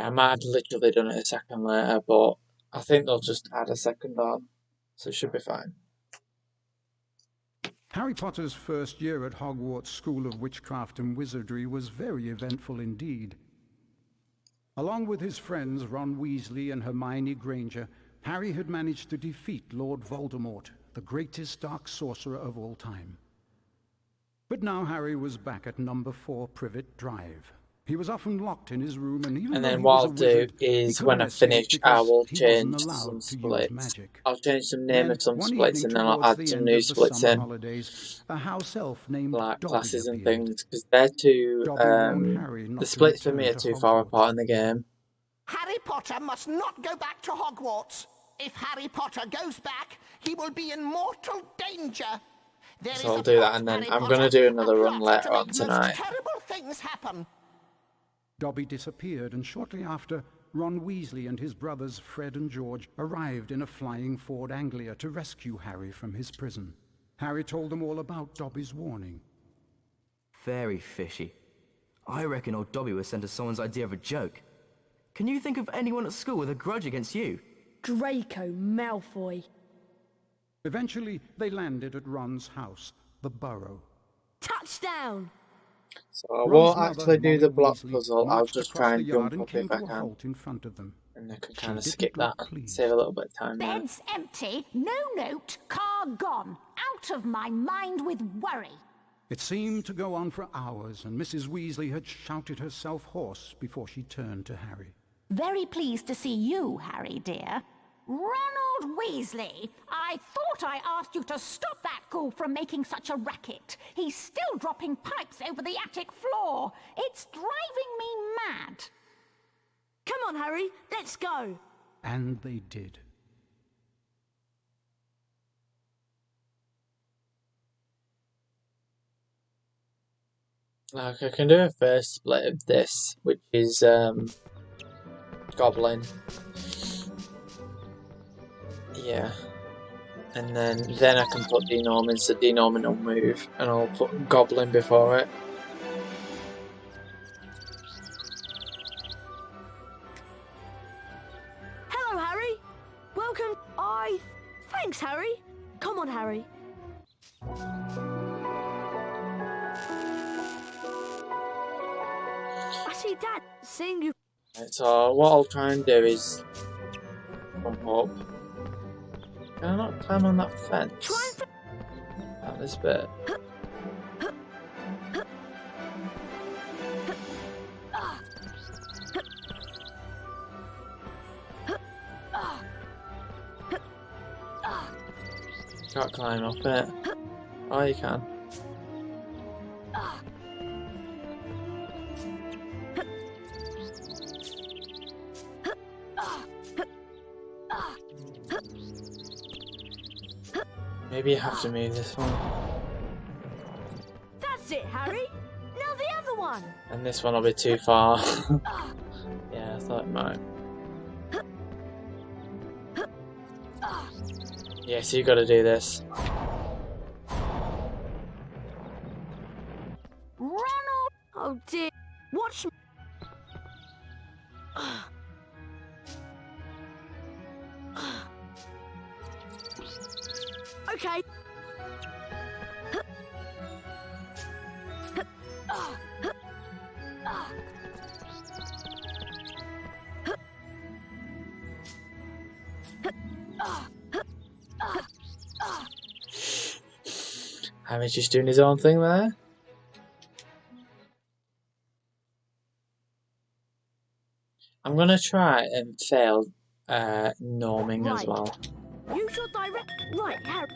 Yeah, I might have literally done it a second later, but I think they'll just add a second on, so it should be fine. Harry Potter's first year at Hogwarts School of Witchcraft and Wizardry was very eventful indeed. Along with his friends Ron Weasley and Hermione Granger, Harry had managed to defeat Lord Voldemort, the greatest dark sorcerer of all time. But now Harry was back at number 4 Privet Drive. He was often locked in his room, and even And though then he what was I'll a do wizard, is he when I couldn't escape finish, I because will he wasn't change allowed some to use splits. magic. I'll change the name Then, of some one splits, evening and then I'll towards add the some end new of the splits summer in, holidays, a house elf named like Dobby classes and appeared. things, because they're too, Dobby warned Harry the not to splits for me return are to too far Hogwarts. apart in the game. Harry Potter must not go back to Hogwarts. If Harry Potter goes back, he will be in mortal danger. There So is I'll a do plot, that, and then Harry I'm Potter, going to do a another run plot later to on make tonight. most terrible things happen. Dobby disappeared, and shortly after, Ron Weasley and his brothers Fred and George arrived in a flying Ford Anglia to rescue Harry from his prison. Harry told them all about Dobby's warning. Very fishy. I reckon old Dobby was sent as someone's idea of a joke. Can you think of anyone at school with a grudge against you? Draco Malfoy. Eventually, they landed at Ron's house, the Burrow. Touchdown! So I Ron's won't mother, actually do Molly the block Weasley, puzzle, I'll marched just across try the and yard jump and up came if I to a can. halt in front of them. And I can She kind of didn't skip that, look pleased. save a little bit of time there. Bed's empty, no note, car gone. Out of my mind with worry. It seemed to go on for hours, and Mrs. Weasley had shouted herself hoarse before she turned to Harry. Very pleased to see you, Harry, dear. Ronald Weasley, I thought I asked you to stop that ghoul from making such a racket. He's still dropping pipes over the attic floor. It's driving me mad. Come on, Harry, let's go. And they did. Like, I can do a first split of this, which is Goblin. Yeah. And then I can put Denorming, so Denorming will move, and I'll put Goblin before it. Hello, Harry. Welcome. Thanks, Harry. Come on, Harry. I see Dad seeing you. Right, so what I'll try and do is jump up. Can I not climb on that fence? At this bit. Can't climb up it. Oh, you can. Maybe you have to move this one. That's it, Harry. Now the other one. And this one will be too far. Yeah, I thought it might. Yeah, so you gotta do this. Ronald! Oh dear. Watch me. Okay. Harry's just doing his own thing there. I'm gonna try and fail norming as well. You shall direct. Right, Harry.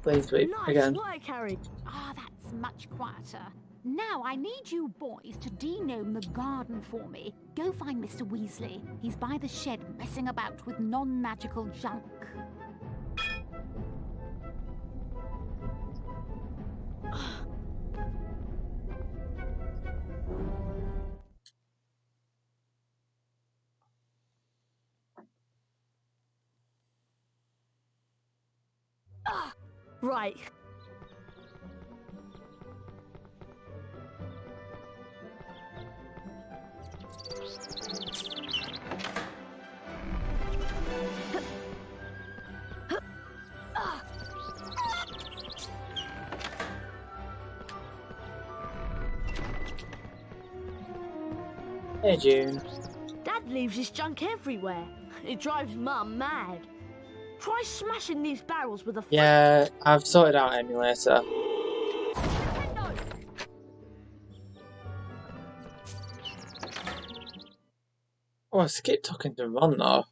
Clean sweep Nice again. work, Harry. Ah, that's much quieter. Now I need you boys to denome the garden for me. Go find Mr. Weasley. He's by the shed messing about with non-magical junk. Right. Hey, June. Dad leaves his junk everywhere. It drives Mum mad. Try smashing these barrels with a Yeah, I've sorted out emulator. window. Oh, I skipped talking to Ron though.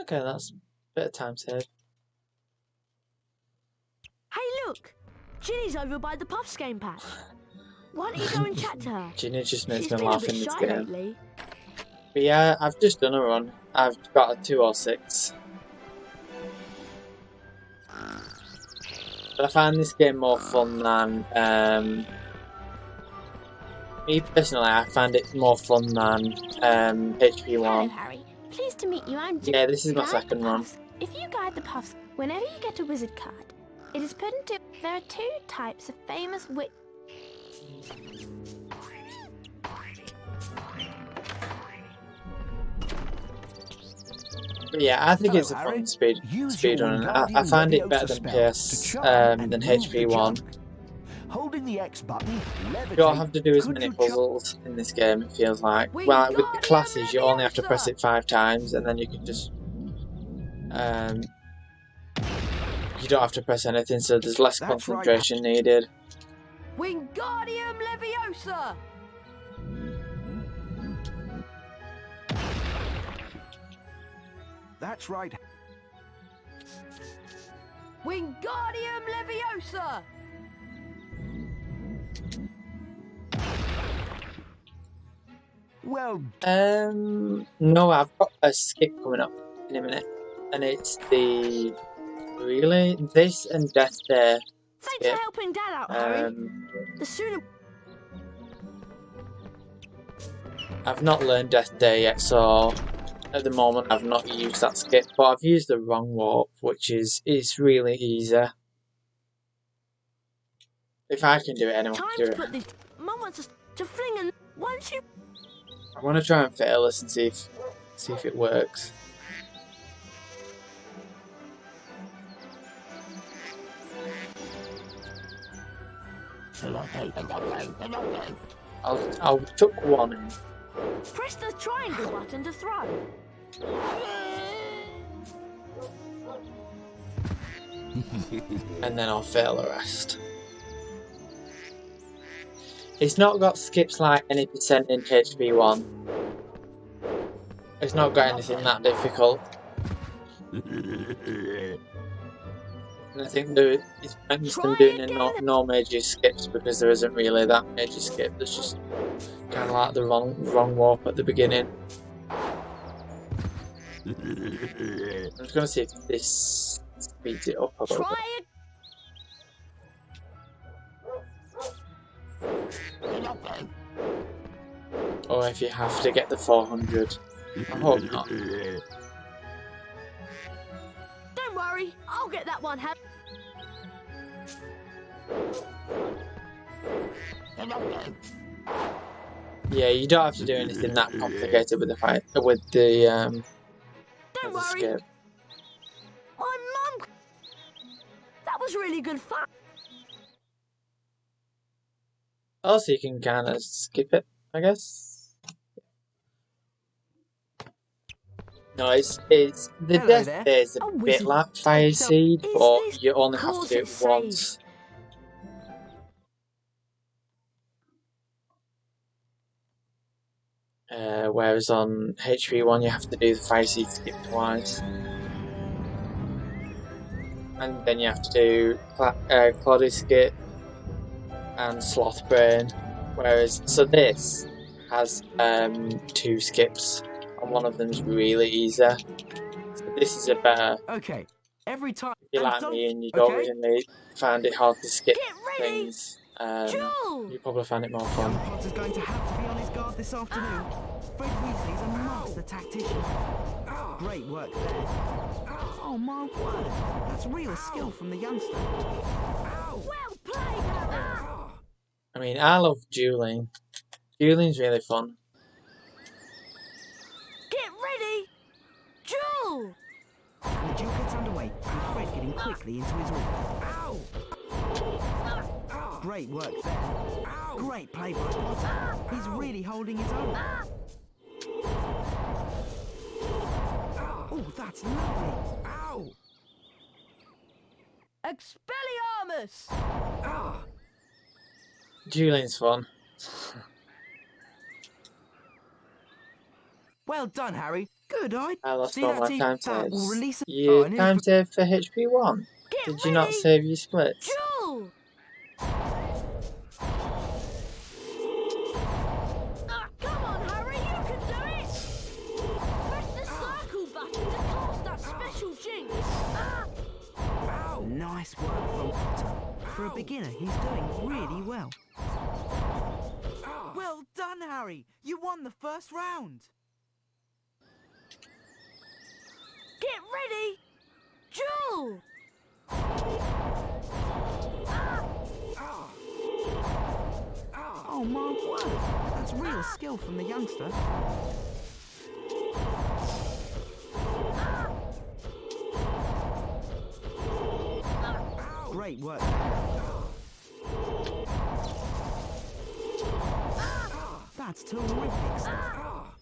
Okay, that's a bit of time saved. Hey, look! Ginny's over by the Puffs game patch. Why don't you go and chat to her? Ginny just makes She's me been a laugh bit in this shy game. lately. But yeah, I've just done a run. I've got a 206. But I find this game more fun than me personally. I find it more fun than Hello, HP1. Harry. Pleased to meet you. I'm Yeah, this is my Guide the second run. Puffs. If you guide the Puffs, whenever you get a wizard card, it is put into. There are two types of famous wit. But yeah, I think Hello, it's a Harry. fun Use your speedrun. I Wingardium find it better Leviosa than spell PS to charm and than move the HP1. junk. Holding the X button, levitate. You don't have to do as Could many you puzzles in this game, it feels like. Well, with the classes, you only have to press it 5 times, and then you can just... you don't have to press anything, so there's less That's right. concentration needed. Wingardium Leviosa! That's right. Wingardium Leviosa! Well, No, I've got a skip coming up in a minute, and it's the... Really? This and Death Day Thanks skip. for helping Dad out, Harry. The sooner... I've not learned Death Day yet, so at the moment I've not used that skip, but I've used the wrong warp, which is really easy. If I can do it, anyone Time can to do put it. this... Mum wants us to fling and... Once you... I want to try and fail this and see if it works. I'll chuck one in. Press the triangle button to throw. And then I'll fail the rest. It's not got skips like any percent in HP1. It's not got anything that difficult. And I think it's pointless them doing no major skips because there isn't really that major skip. There's just kind of like the wrong warp at the beginning. I'm just going to see if this speeds it up a little bit. Try it. Or if you have to get the 400. I hope not. Don't worry, I'll get that one, Harry. Yeah, you don't have to do anything that complicated with the fight Don't with the worry. skip. My mum... That was really good fun. Also, you can kind of skip it, I guess. No, it's the Hello death there. day is a A bit wizard like Fire so Seed, is but this you only have to course do it it's saved? once. Whereas on HP1 you have to do the Fire Seed skip twice. and then you have to do Cloddy Skip and Sloth Brain. Whereas, so this has 2 skips, and one of them's really easy. So this is a better. Okay, every time. If you're And like don't. me and you don't Okay. really find it hard to skip Get ready! things, Jewel! you probably find it more Young fun. Potter's going to have to be on his guard this afternoon. Fred Weasley's a master tactician. Great work there. Oh my word, that's real skill from the youngster. Well played, Harry! I mean, I love dueling. Dueling's really fun. Get ready! Jewel! And the duel gets underway, with Fred getting quickly into his rhythm. Great work there. Great play by Potter. He's really holding his own. Oh, that's lovely. Expelliarmus! Dueling's fun. Well done, Harry. Good idea. I lost See all that my team? time That will saves. release. You and time save for HP1? Get Did you not ready! save your splits? Jewel! Come on, Harry, you can do it! Press the circle button to cast that special jinx! Nice work from Potter. For a beginner, he's doing really well. Well done, Harry. You won the first round. Get ready! Jewel! Oh my word, that's real skill from the youngster. Great work. That's terrific stuff.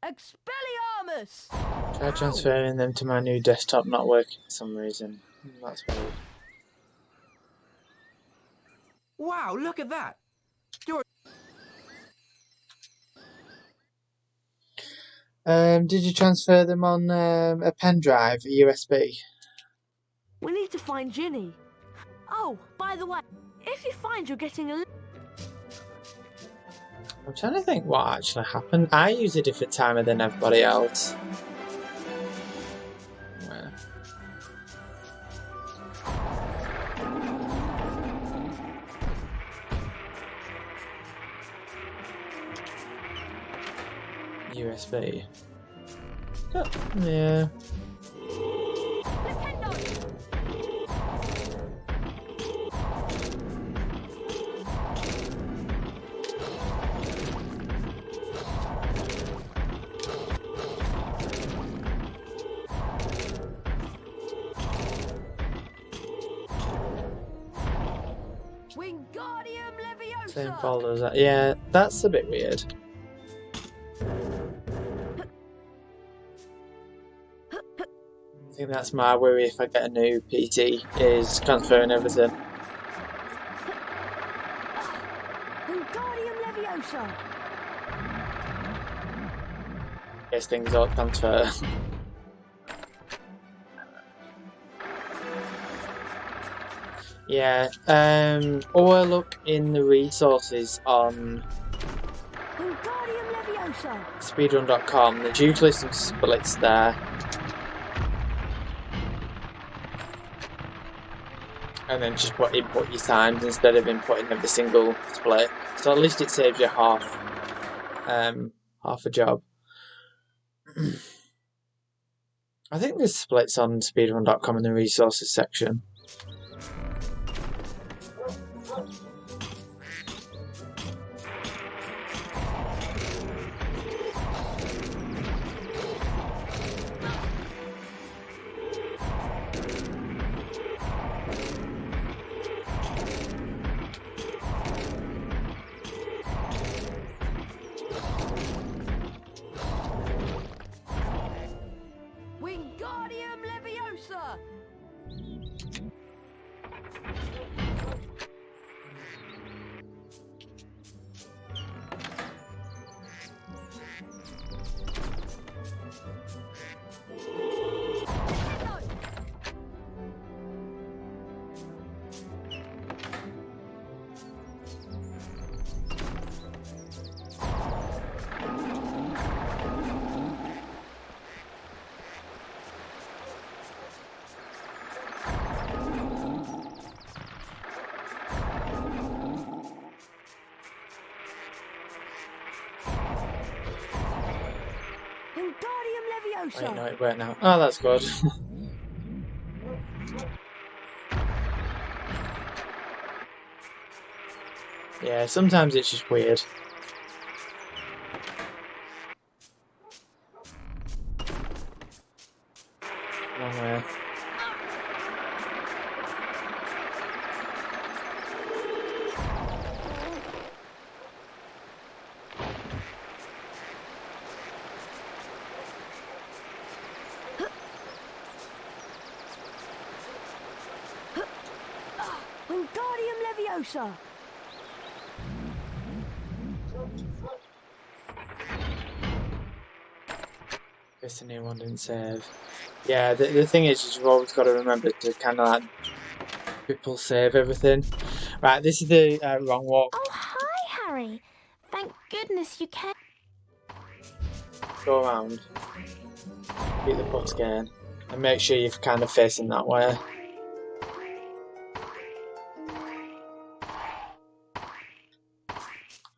Expelliarmus! Try transferring them to my new desktop, not working for some reason. That's weird. Wow, look at that. Did you transfer them on a pen drive, a USB? We need to find Ginny. Oh, by the way, if you find you're getting a... I'm trying to think what actually happened. I use a different timer than everybody else. Well. USB. Oh, yeah. Wingardium Leviosa! Same folder as that. Yeah, that's a bit weird. I think that's my worry if I get a new PC, is transferring everything. Wingardium Leviosa! Guess things don't transfer. Yeah, or look in the resources on Wingardium Leviosa! Speedrun.com. There's usually some splits there. And then just input your times instead of inputting every single split. So at least it saves you half a job. I think there's splits on speedrun.com in the resources section. Wingardium Leviosa! Leviosa! no, it won't now. Oh, that's good. Yeah, sometimes it's just weird. Wrong way. Wingardium Leviosa! Guess the new one didn't save. Yeah, the thing is you've always got to remember to kind of like triple save everything. Right, this is the wrong walk. Oh, hi, Harry. Thank goodness you came. Go around, beat the putt again, and make sure you're kind of facing that way.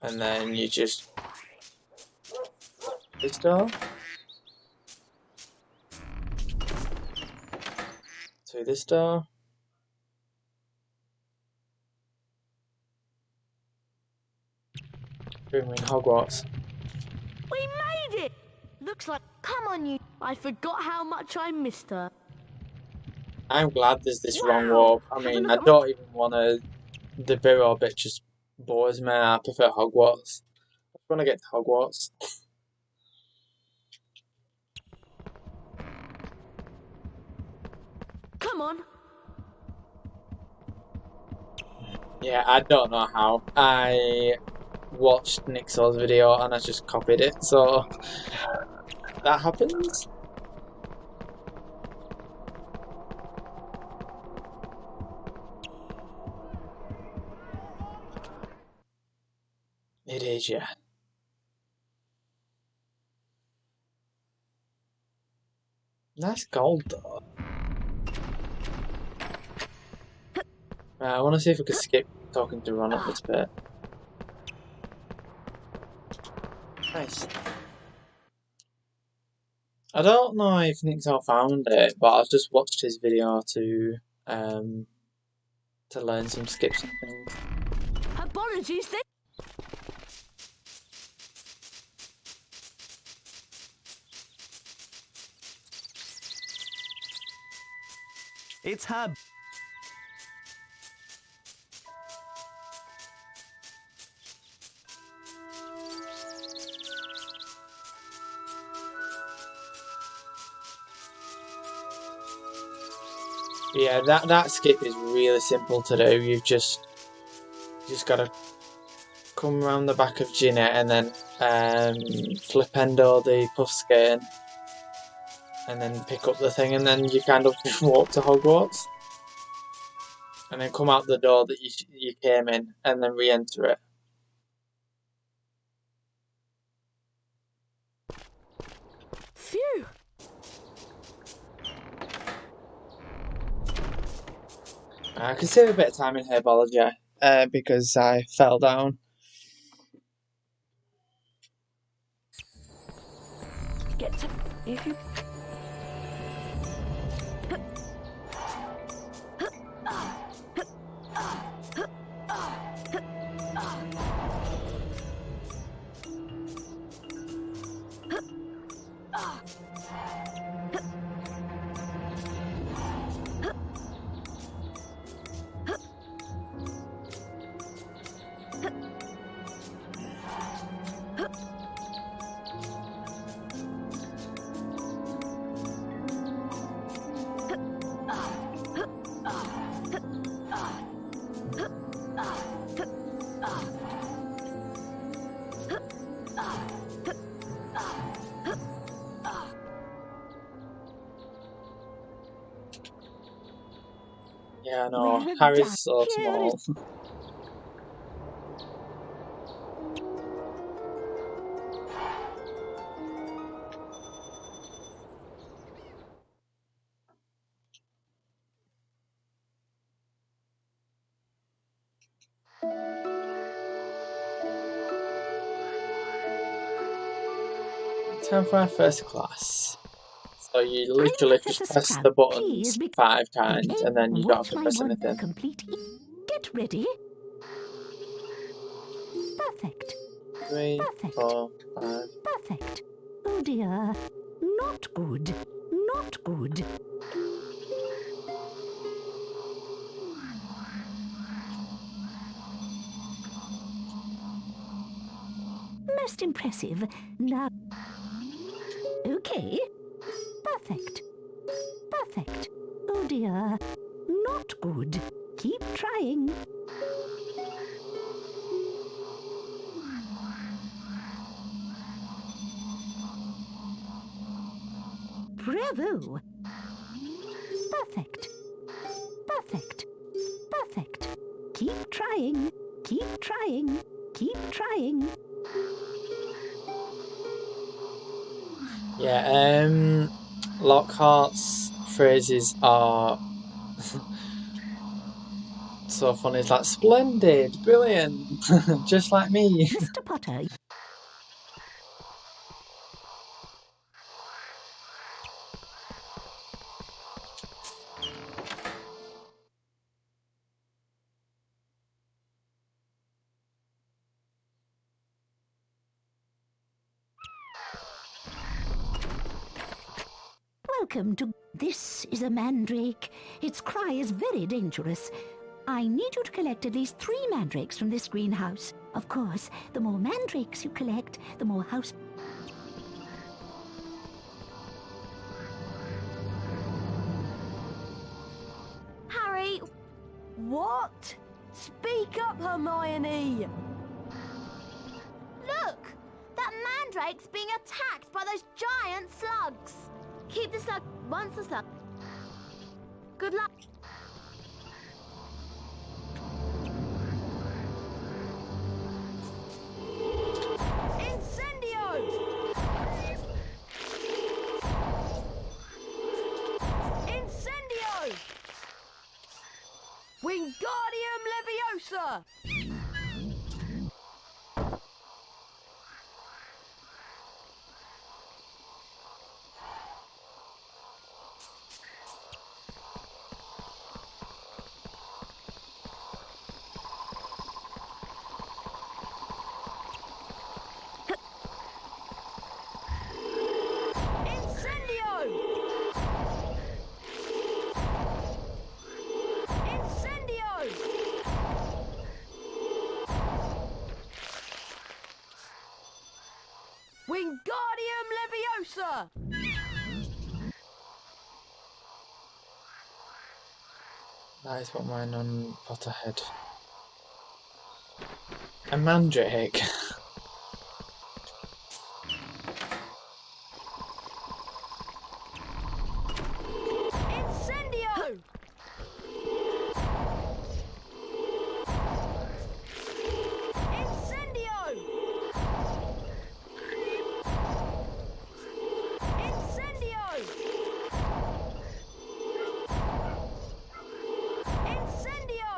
And then you just this door to this door. Boom, we're in Hogwarts. We made it! Looks like... Come on, you... I forgot how much I missed her. I'm glad there's this wrong Wow! walk. I Have a mean, look I at don't even want to. The Burrow bit just bores me. I prefer Hogwarts. I want to get to Hogwarts. Come on! Yeah, I don't know how. I watched Nixon's video and I just copied it, so that happens. It is, yeah. Nice gold, though. Right, I want to see if we could skip talking to Ron up this bit. Nice. I don't know if Nixon found it, but I've just watched his video to learn some skips and things. Apologies, then. It's her. Yeah, that skip is really simple to do. You've just got to come around the back of Ginny and then flip endo the puff skein and then pick up the thing and then you kind of just walk to Hogwarts and then come out the door that you came in and then re-enter it. Phew! I can save a bit of time in herbology because I fell down. Get to... If you... Yeah, I know. We're Harry's so done. small. Time for our first class. So you literally just Professor press the Sprout, buttons please 5 times and then you don't have watch to my press word anything. complete. Get ready. Perfect. 3, Perfect. 4, 5. Perfect. Oh dear. Not good. Not good. Most impressive. Now. Okay. Perfect. Perfect. Oh dear. Not good. Keep trying. Bravo. Perfect. Perfect. Perfect. Keep trying. Keep trying. Keep trying. Yeah, Lockhart's phrases are so funny. It's like, splendid, brilliant, just like me. Mr. Potter. Welcome to... This is a mandrake. Its cry is very dangerous. I need you to collect at least 3 mandrakes from this greenhouse. Of course, the more mandrakes you collect, the more house... Harry! What? Speak up, Hermione! Look! That mandrake's being attacked by those giant slugs! Keep the slug once the slug. Good luck. Incendio! Incendio! Wingardium Leviosa! Wingardium Leviosa! That is what mine on Potterhead. A mandrake. Incendio! Incendio! Incendio! Incendio!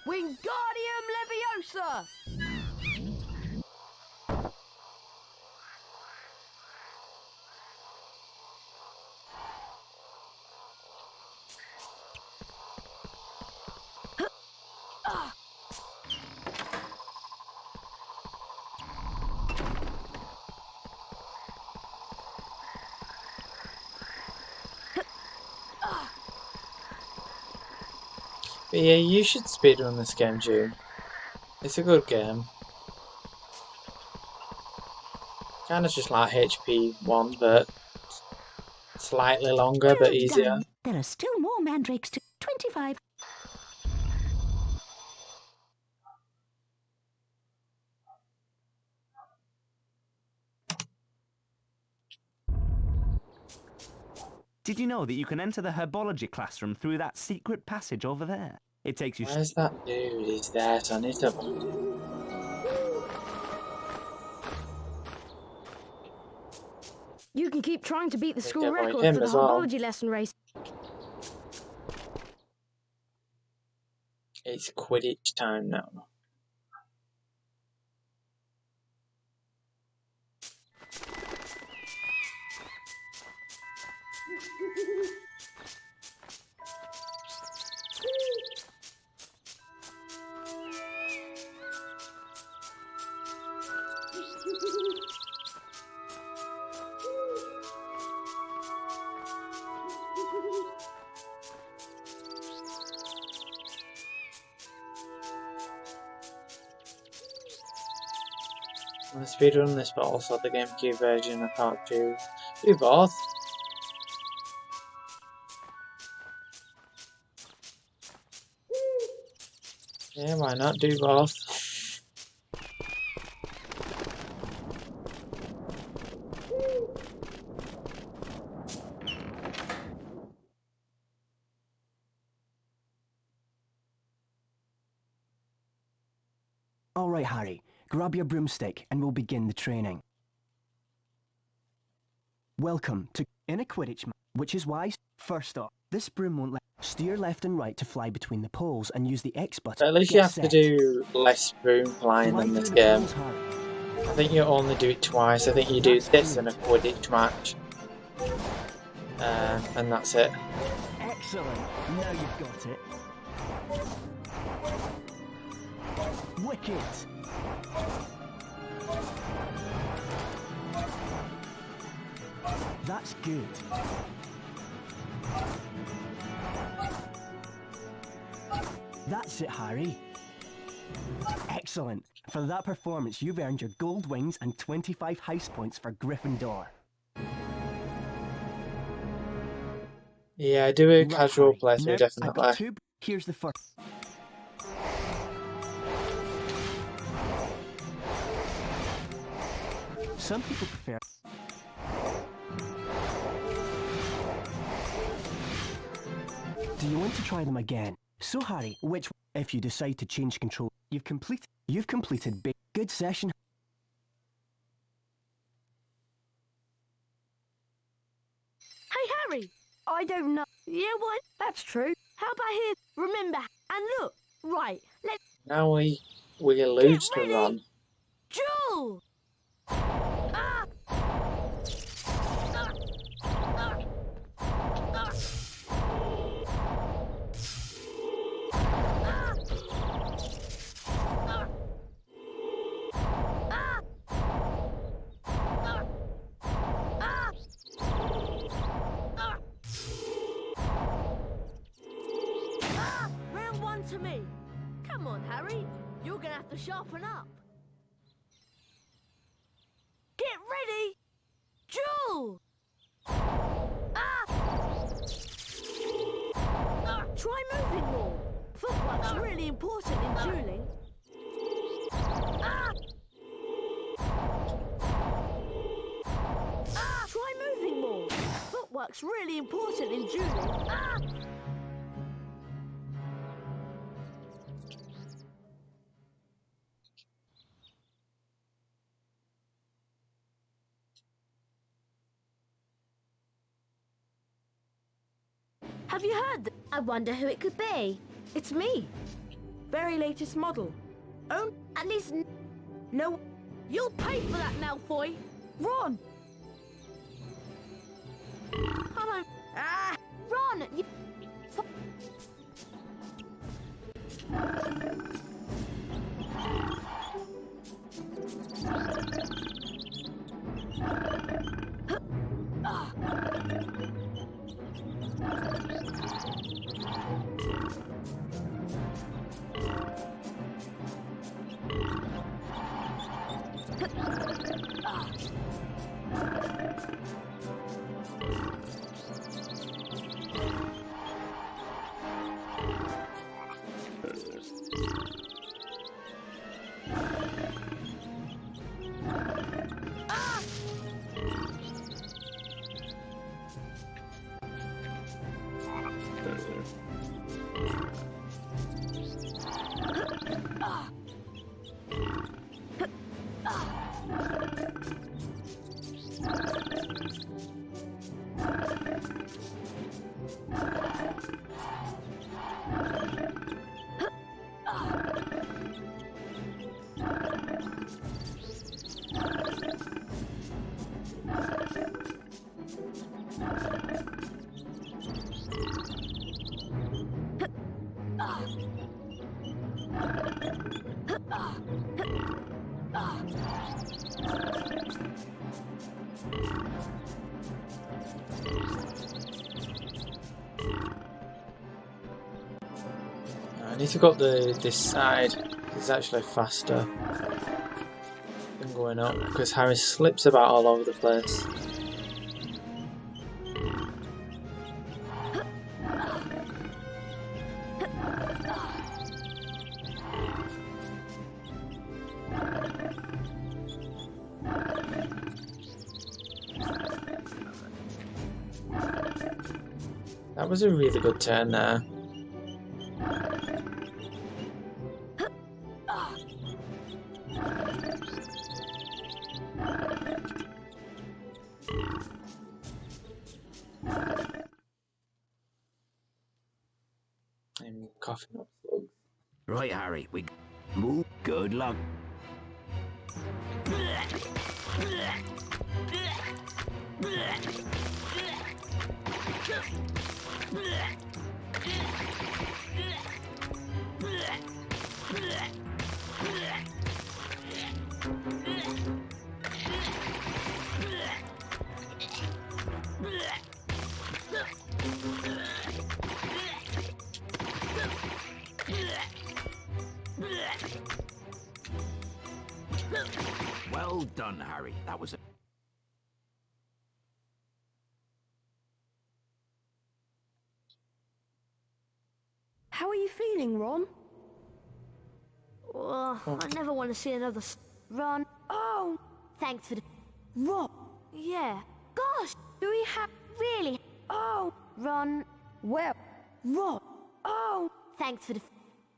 Wingardium Leviosa! But yeah, you should speedrun this game, June. It's a good game. Kind of just like HP1, but slightly longer, but Well easier. done. There are still more mandrakes to... 25. Did you know that you can enter the herbology classroom through that secret passage over there? It takes you... Where's that dude? He's there, so I need to... You can keep trying to beat the Need to school avoid record him for the as well. herbology lesson race. It's Quidditch time now. I'm gonna speedrun this, but also the GameCube version. I can't do both. Yeah, why not do both? All right, Harry, grab your broomstick and we'll begin the training. Welcome to in a Quidditch match, which is why, first off, this broom won't steer left and right to fly between the poles and use the X button. At least you have to do less broom flying than this game. I think you only do it twice. I think you do this in a Quidditch match. And that's it. Excellent. Now you've got it. Wicked. That's good. That's it, Harry. Excellent. For that performance, you've earned your gold wings and 25 house points for Gryffindor. Yeah, I do a Right, casual Harry. playthrough, Now, definitely. I've got two. Here's the first. Some people prefer. Do you want to try them again? So, Harry, which, if you decide to change control, you've completed big good session. Hey, Harry! I don't know. Yeah, what? That's true. How about here? Remember, and look. Right, let's... Now we lose to ready. Ron. Jewel! Ah! Round one to me. Come on, Harry. You're gonna have to sharpen up. Get ready! Jewel! Try moving more. Footwork's really important in dueling. Try moving more. Footwork's really important in dueling. Have you heard? I wonder who it could be. It's me. Very latest model. Oh, At least no. You'll pay for that, Malfoy. Ron. Hello. Ron, you... I need to go up this side. It's actually faster than going up because Harry slips about all over the place. That was a really good turn there. I'm coughing up slugs. Right, Harry, we move. Good luck. Well done, Harry. That was a... How are you feeling, Ron? I never want to see another Ron. Oh, Thanks for the... Ron. Yeah. Gosh, Do we have really? Oh, Ron, well, Ron. Oh, thanks for the...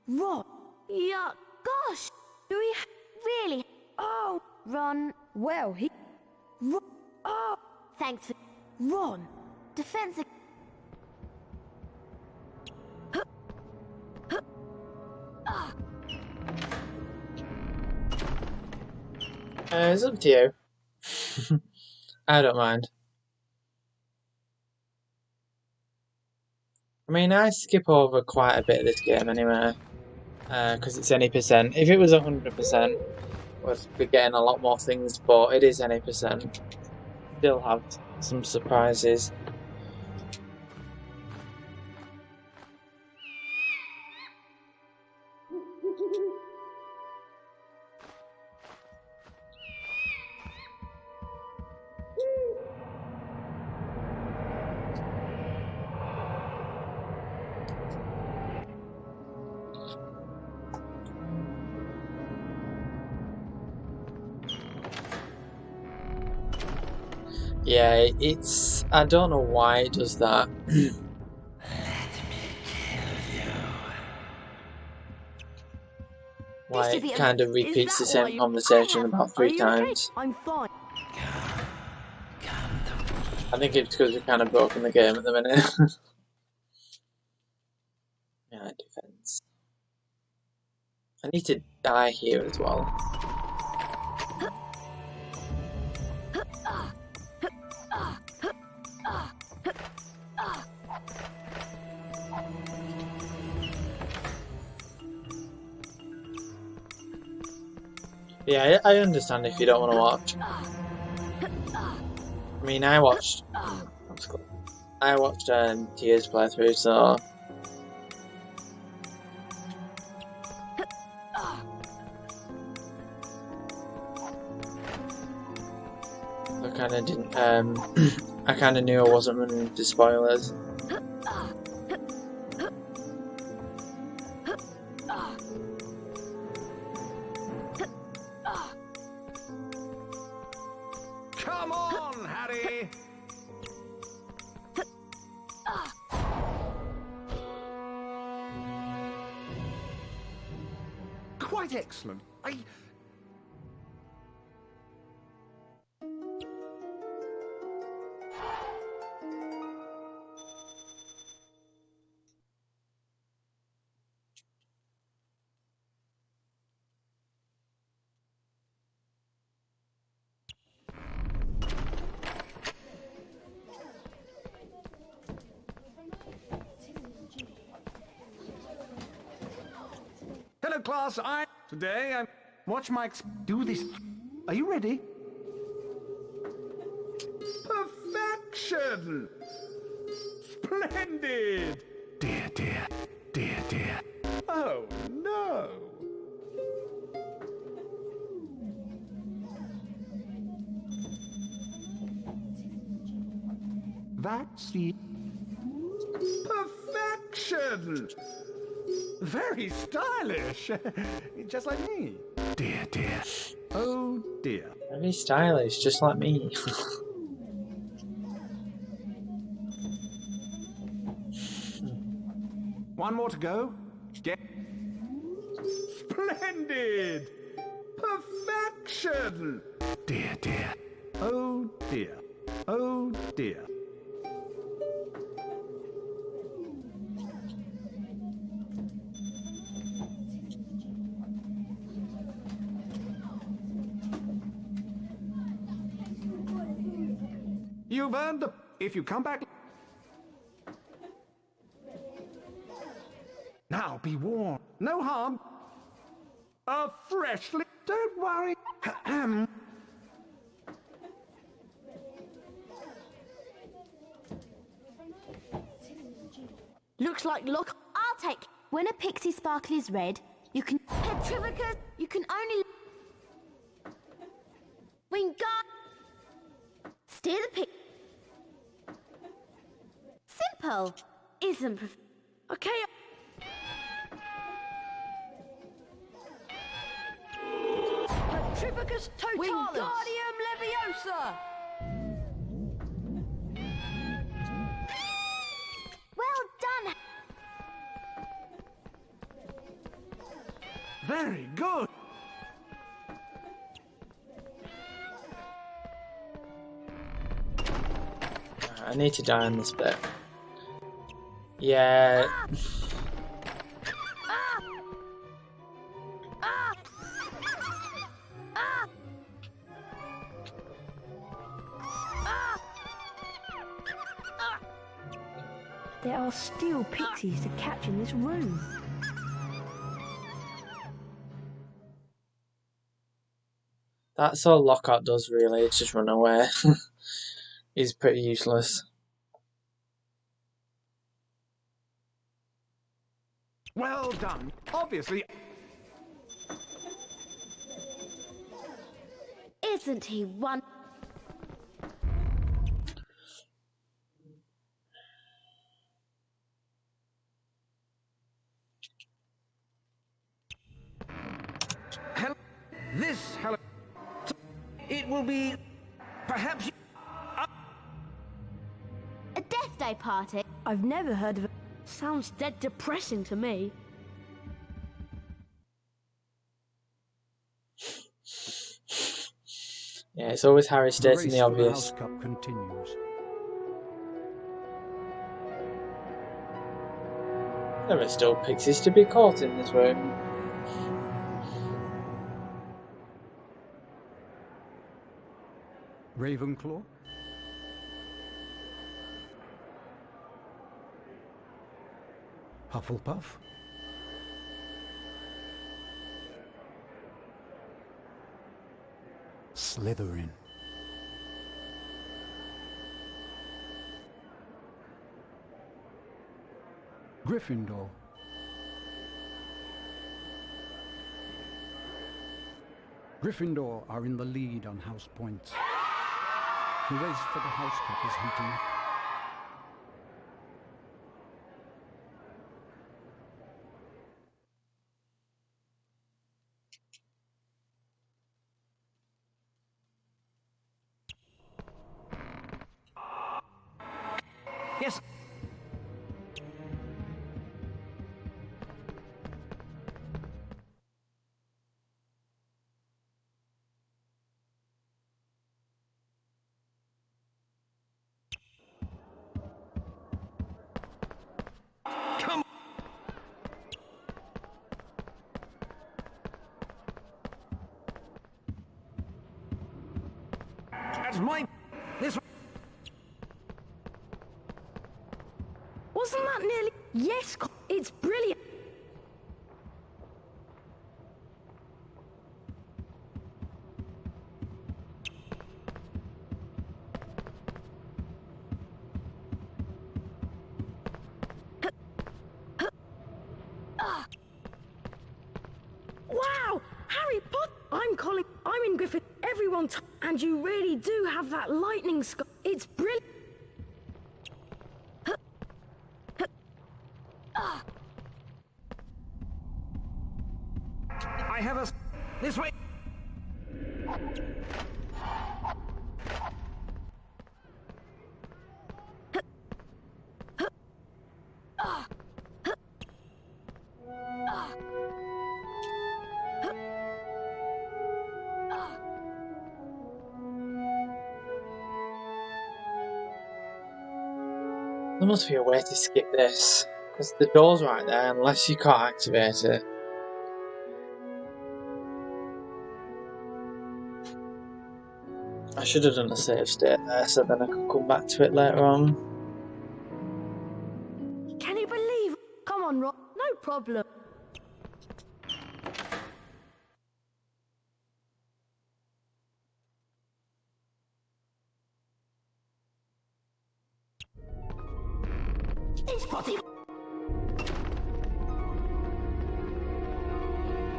Ron. Yeah, gosh, Do we have really? Oh, Ron, well, he. Ron. Oh, thanks for... Ron. Defensive... It's up to you. I don't mind. I mean, I skip over quite a bit of this game anyway, because it's any percent. If it was 100%, we'd be getting a lot more things, but it is any percent. Still have some surprises. Yeah, it's... I don't know why it does that. Why it kind of repeats the same conversation about 3 times. I'm fine. I think it's because we're kind of broken the game at the minute. Yeah, defense. I need to die here as well. Yeah, I understand if you don't want to watch. I mean, I watched Tia's playthrough, so I kind of didn't. I kind of knew I wasn't running into spoilers. Come on, Harry! Quite excellent. Hello, class. Today I'm... Watch my... Do this... Are you ready? Perfection! Splendid! Dear, dear, dear, dear. Oh, no! That's the Perfection! Very stylish. Just like me. dear, dear. Oh dear. Very stylish, just like me. One more to go. Get. Splendid! Perfection! Dear, dear. Oh dear. Oh dear. You've earned the... If you come back... Now be warned. No harm. A freshly... Don't worry. Looks like luck. I'll take. When a pixie sparkle is red, you can. Petrificus, you can only. Wingar. Steer the pick. Simple. Isn't. Okay. Petrificus totalis. Wingardium Leviosa. Well done. Very good. I need to die on this bit. Yeah. There are still pixies to catch in this room. That's all Lockhart does really, it's just run away. He's pretty useless. Well done. Obviously... Isn't he one? Hello. This hello. It will be... perhaps... A death day party? I've never heard of it. Sounds dead depressing to me. Yeah, it's always Harry stating the obvious. House Cup continues. There are still pixies to be caught in this room. Ravenclaw. Hufflepuff. Slytherin. Gryffindor. Gryffindor are in the lead on house points. The race for the House Cup is heating up. Yes. Come. That's my... This... Wasn't that nearly... Yes, it's brilliant. Wow! Harry Potter! I'm in Griffin. Everyone... And you really do have that lightning sky. It's brilliant. This way! There must be a way to skip this, because the door's right there unless you can't activate it. I should have done a save state there so then I could come back to it later on. Can you believe? Come on, Rob. No problem.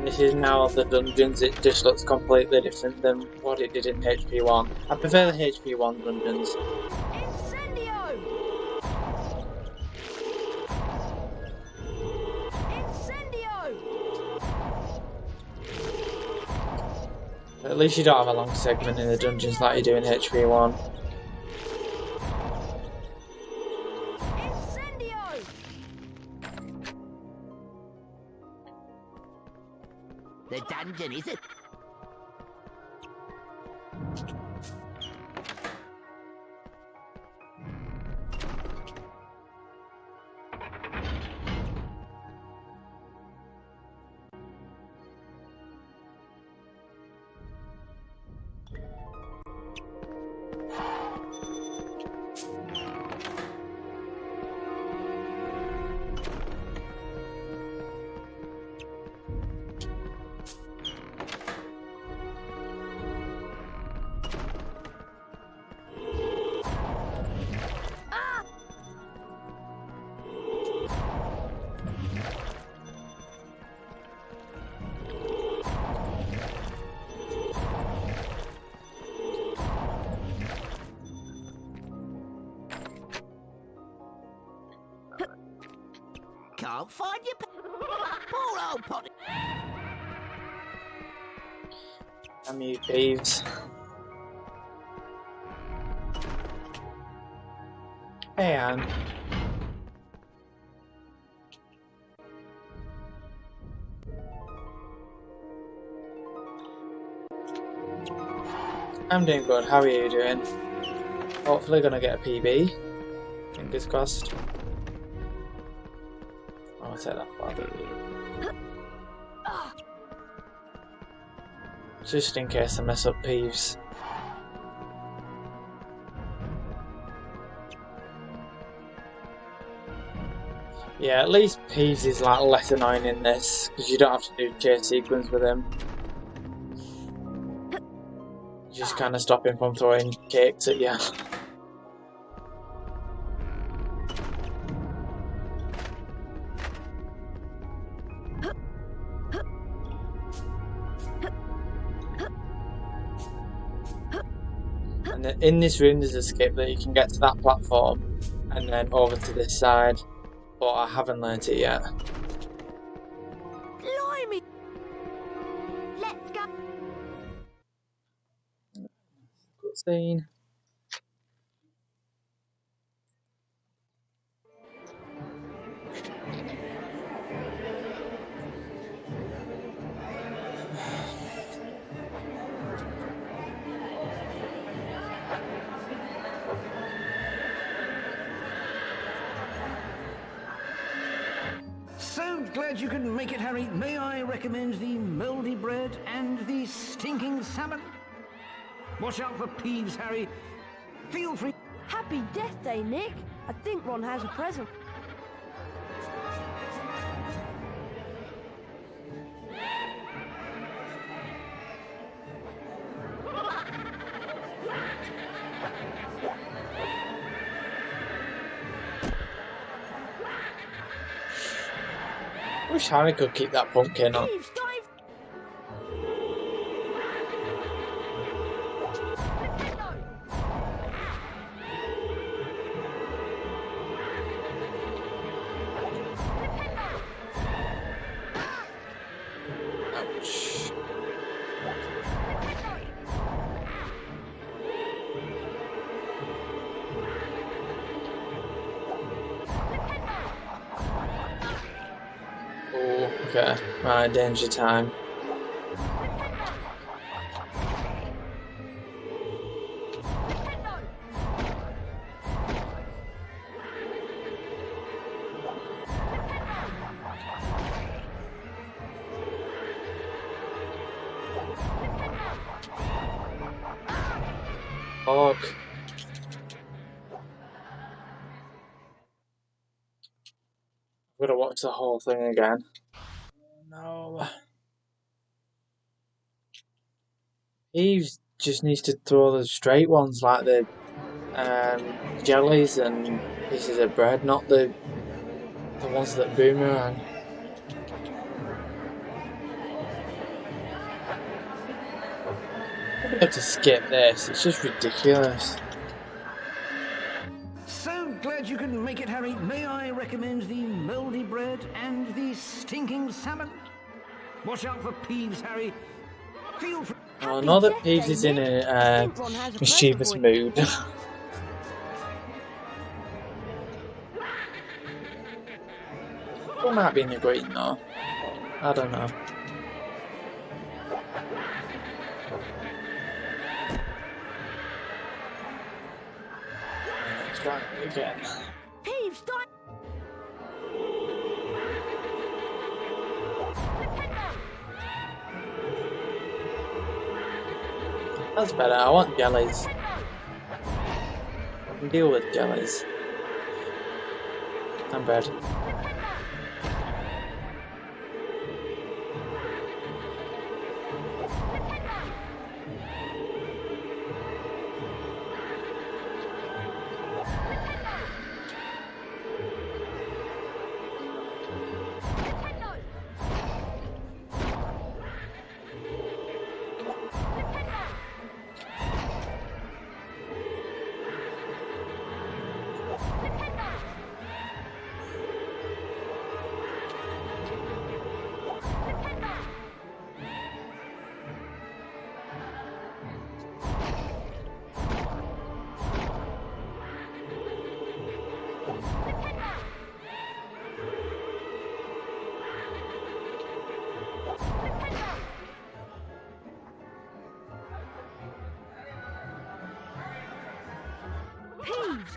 This is now the dungeons, it just looks completely different than what it did in HP1. I prefer the HP1 dungeons. Incendio! Incendio! At least you don't have a long segment in the dungeons like you do in HP1. The dungeon, is it? Can't find your poor old potty. Damn you thieves. Hey Anne. I'm doing good, how are you doing? Hopefully gonna get a PB. Fingers crossed. I'll take that back. Just in case I mess up Peeves. Yeah, at least Peeves is like less annoying in this, because you don't have to do chase sequence with him. You just kind of stop him from throwing cakes at you. And in this room there's a skip that you can get to that platform and then over to this side, but I haven't learnt it yet. Blimey! Let's go. Good scene. So glad you couldn't make it, Harry. May I recommend the mouldy bread and the stinking salmon? Watch out for Peeves, Harry. Feel free. Happy Death Day, Nick. I think Ron has a present. I wish Harry could keep that pumpkin on. Peeves, dive! Ouch. Okay, right, danger time. Fuck. I'm gonna watch the whole thing again. No. He just needs to throw the straight ones like the jellies and pieces of bread, not the ones that boomerang. I'll be able to skip this. It's just ridiculous. So glad you can make it, Harry. May I recommend the mouldy bread and the stinking salmon? Watch out for Peeves, Harry. Feel free. Oh, I know that Peeves is in a mischievous mood. He might be in a green though. I don't know. Let's try it again. Peeves, die! That's better. I want jellies. I can deal with jellies. And bread. Peeves!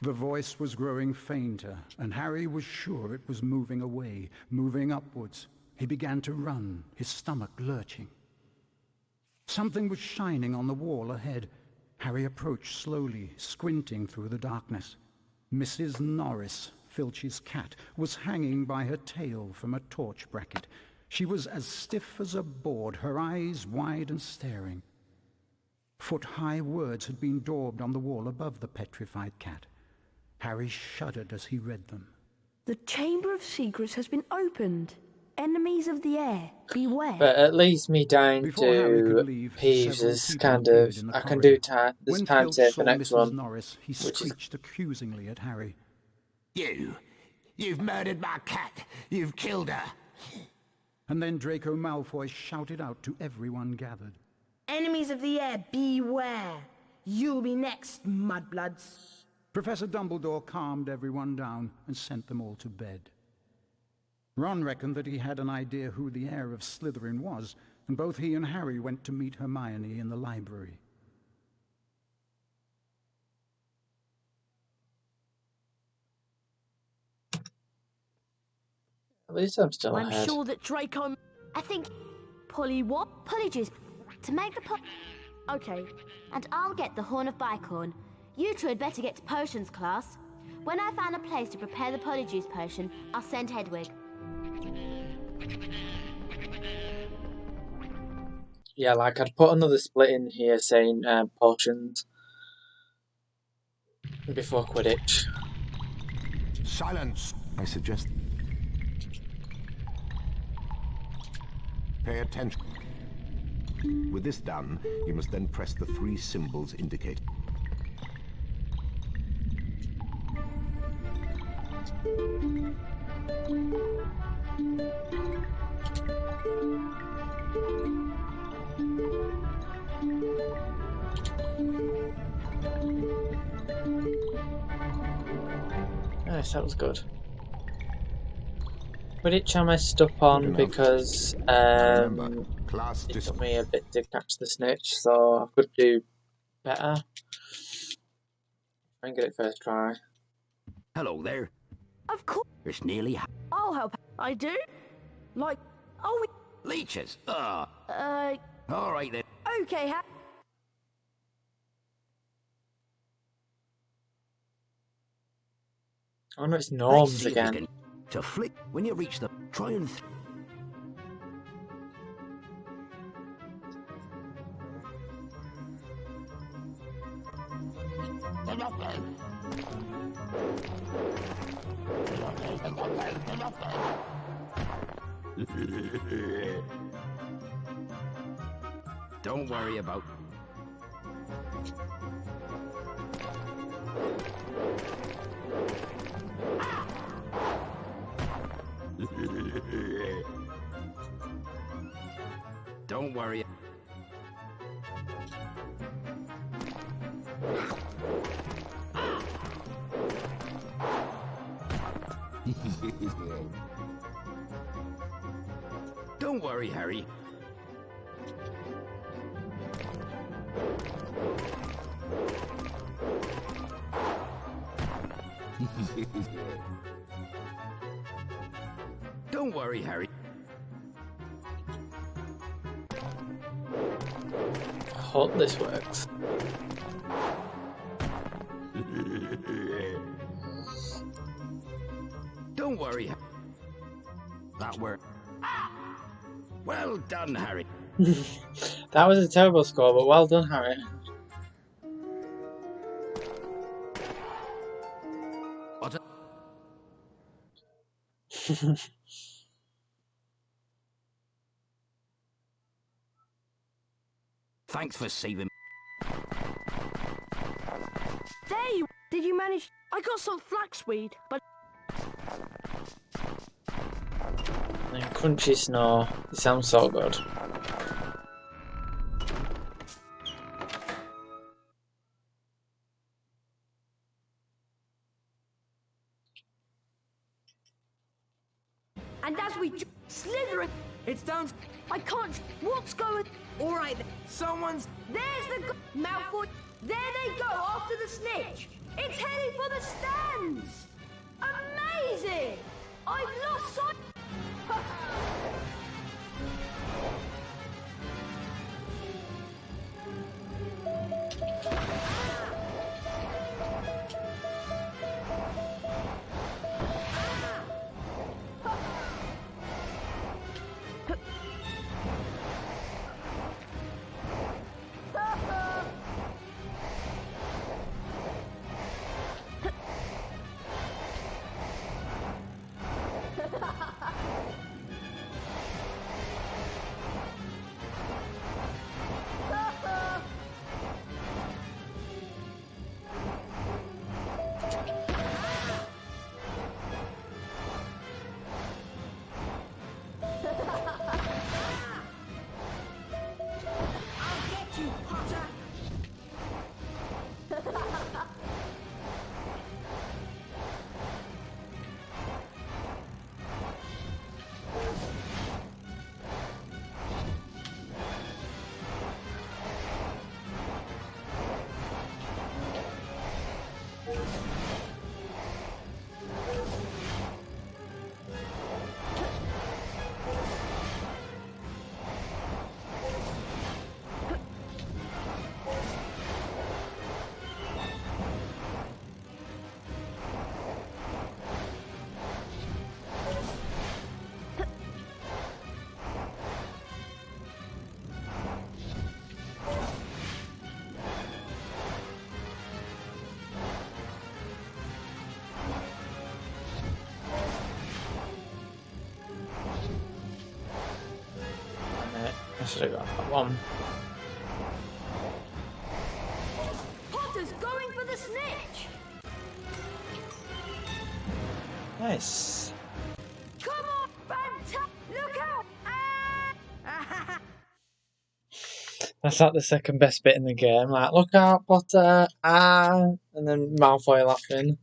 The voice was growing fainter, and Harry was sure it was moving away, moving upwards. He began to run, his stomach lurching. Something was shining on the wall ahead. Harry approached slowly, squinting through the darkness. Mrs. Norris, Filch's cat, was hanging by her tail from a torch bracket. She was as stiff as a board, her eyes wide and staring. Foot-high words had been daubed on the wall above the petrified cat. Harry shuddered as he read them. The Chamber of Secrets has been opened. Enemies of the air, beware. But at least me dying Before Harry to could leave, Peeves several is people kind of... appeared in the I can corridor. do time. This When time Filch save saw for next Mrs. one. Norris, he screeched accusingly at Harry. You've murdered my cat. You've killed her. And then Draco Malfoy shouted out to everyone gathered. Enemies of the air, beware. You'll be next, mudbloods. Professor Dumbledore calmed everyone down and sent them all to bed. Ron reckoned that he had an idea who the heir of Slytherin was, and both he and Harry went to meet Hermione in the library. At least I'm still I'm ahead. sure that Draco... I think Polly what? Polyjuice to make the Okay. and I'll get the Horn of Bicorn. You two had better get to potions class. When I find a place to prepare the Polyjuice potion, I'll send Hedwig. Yeah, like I'd put another split in here saying potions before Quidditch. Silence, I suggest. Pay attention. With this done, you must then press the 3 symbols indicated. Yes, that was good. Which I messed up on because it took me a bit to catch the snitch, so I could do better. Try and get it first try. Hello there. Of course. It's nearly I'll help. I do? Like, oh, leeches. all right then. okay, Oh no, it's Let's norms see if you again. can to flick when you reach the try and don't worry about don't worry. Don't worry, Harry. Don't worry, Harry. I hope this works. Don't worry. That worked. Well done, Harry. That was a terrible score, but well done, Harry. What a Thanks for saving. there you. Did you manage? I got some flaxweed, but And crunchy snow. It sounds so good. and as we slithering, It's down. I can't. What's going? All right, then. Someone's. There's the Malfoy. There they go after the snitch. It's heading for the stands. Amazing! I've lost sight. should have got that one. Potter's going for the snitch! Nice. Come on, Fanta! Look out! Ah! That's like the second best bit in the game. Like, look out, Potter! Ah! And then Malfoy laughing.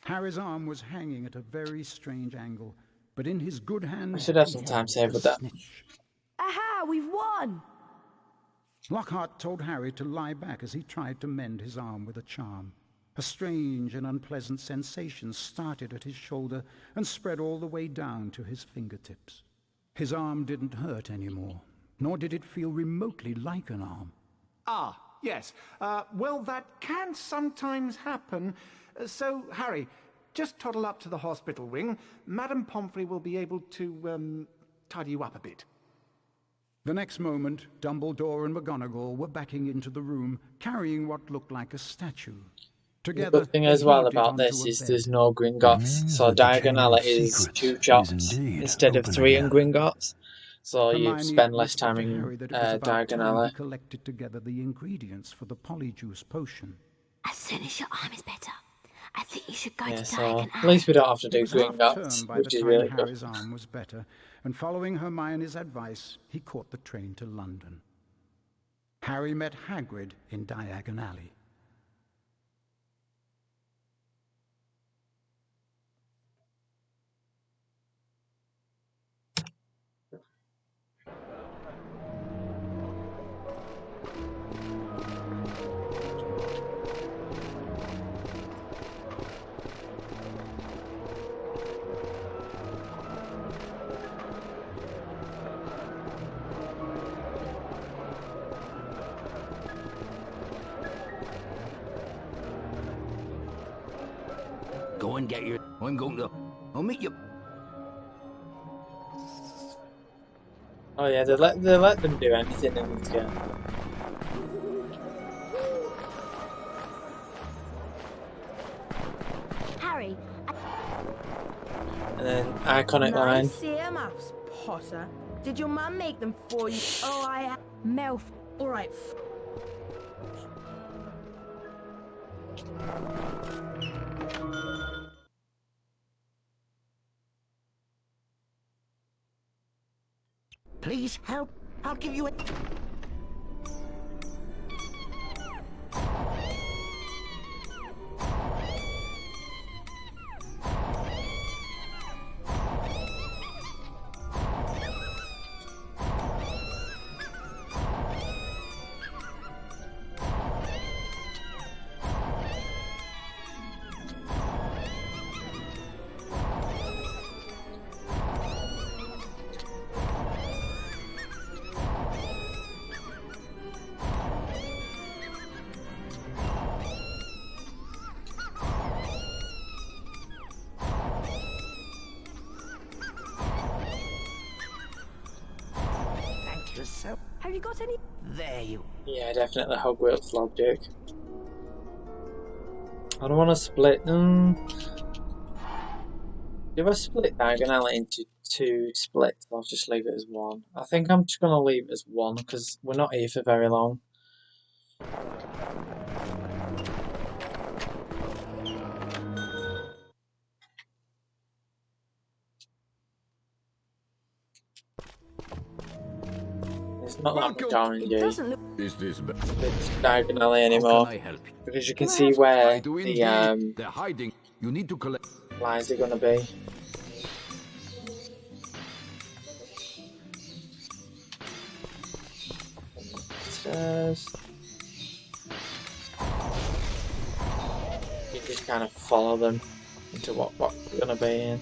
Harry's arm was hanging at a very strange angle, but in his good hand I should have he some held time saved the with that. snitch. Aha, we've won! Lockhart told Harry to lie back as he tried to mend his arm with a charm. A strange and unpleasant sensation started at his shoulder and spread all the way down to his fingertips. His arm didn't hurt anymore, nor did it feel remotely like an arm. Ah, yes. Well, that can sometimes happen. So, Harry, just toddle up to the hospital wing. Madame Pomfrey will be able to, tidy you up a bit. The next moment, Dumbledore and McGonagall were backing into the room, carrying what looked like a statue. Together, The good thing they as well heaved it about onto this a is bed. there's no Gringotts, so Diagonality is 2 chops instead of 3 in Gringotts. So you Hermione spend less whispered time to in Harry that it was about time he Diagonality. collected together the ingredients for the polyjuice potion. As soon as your arm is better, I think you should go Yeah, to so Diagon at least we don't have to It do was half Gringotts, term by which the is time really good. Harry's arm was better, and following Hermione's advice, he caught the train to London. Harry met Hagrid in Diagon Alley. Go and get your... I'm going to... I'll meet you... Oh yeah, they let them do anything in this game. Harry, And then iconic line. nice earmuffs, Potter. Did your mum make them for you? Oh, I... Mouth. All right. Please help. I'll give you a... Thank you so... Have you got any? There you... Yeah, definitely Hogwarts logic. I don't want to split them. Do I split Diagonality into 2 splits? I'll just leave it as 1. I think I'm just going to leave it as 1 because we're not here for very long. It's not that much RNG. Is this It's Diagonally anymore because you can see where the They're hiding. You need to collect. lies are going to be. Stairs. You just kind of follow them into what we're going to be in.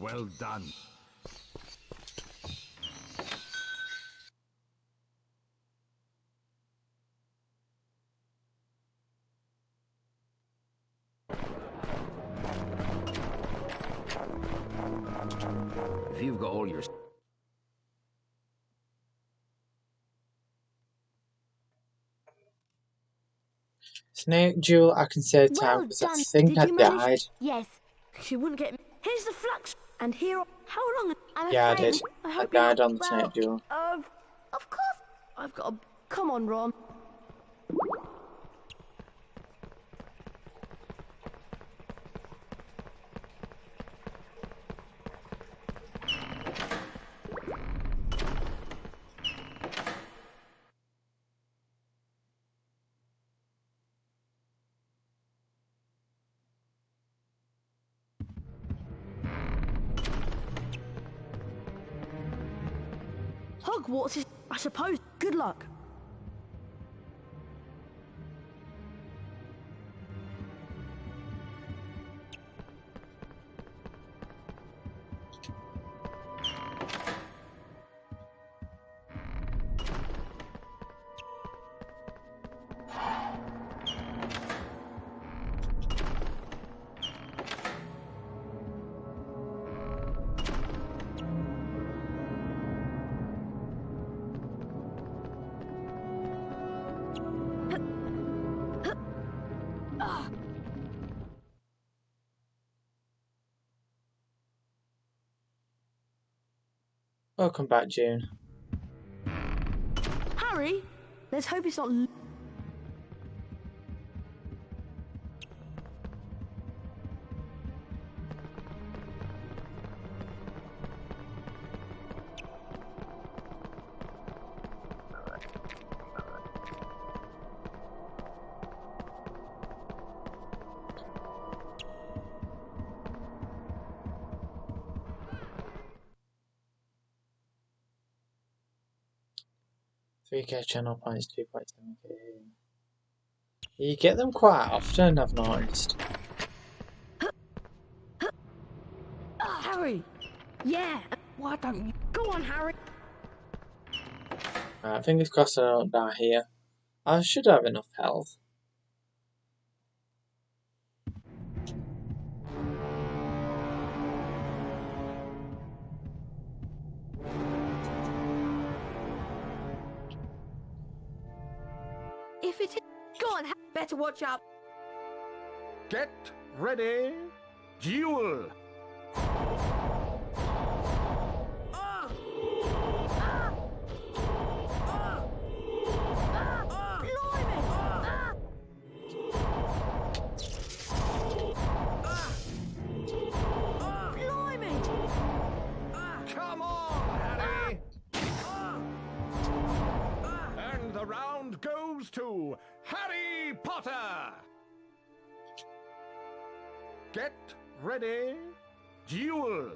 Well done. If you've got all your... Snake duel, I can save time Well because I done. think Did I you manage? died. Yes. She wouldn't get me. Here's the flux, and here. How long? I'm Yeah, I afraid. did. I I hope you're died not. on the Well, snake duel. of course. I've got a. Come on, Ron. Hogwarts is, I suppose. Good luck. Welcome back, June. Harry, let's hope it's not. $3K channel points, 2.7K. You get them quite often, I've noticed. Harry! Yeah! Why don't you? Go on, Harry! Right, fingers crossed I don't die here. I should have enough health. If it is. Go on, better watch out. Get ready. Duel. Come on, Harry. And the round goes to Harry Potter. Get ready. Duel.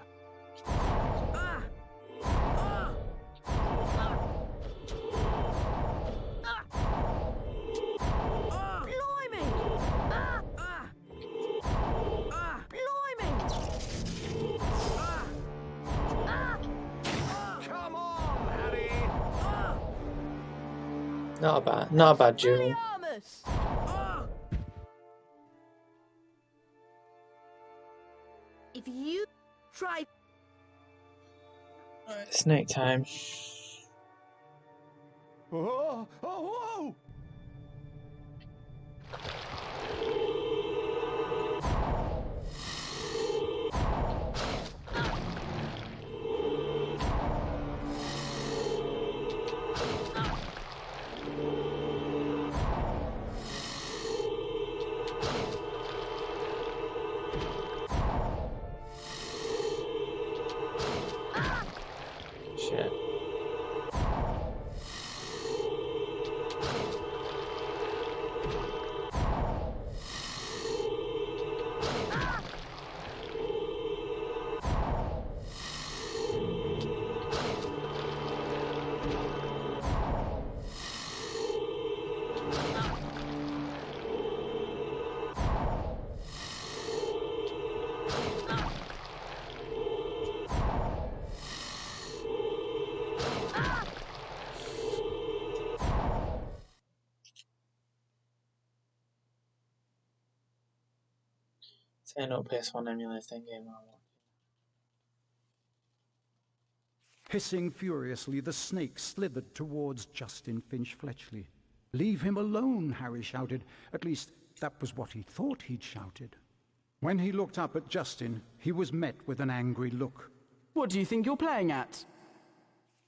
Not a bad duel. If you try. Snake time. Oh, oh, Shit. Setting up Ps1 emulator game. Hissing furiously, the snake slithered towards Justin Finch-Fletchley. "Leave him alone," Harry shouted. At least, that was what he thought he'd shouted. When he looked up at Justin, he was met with an angry look. "What do you think you're playing at?"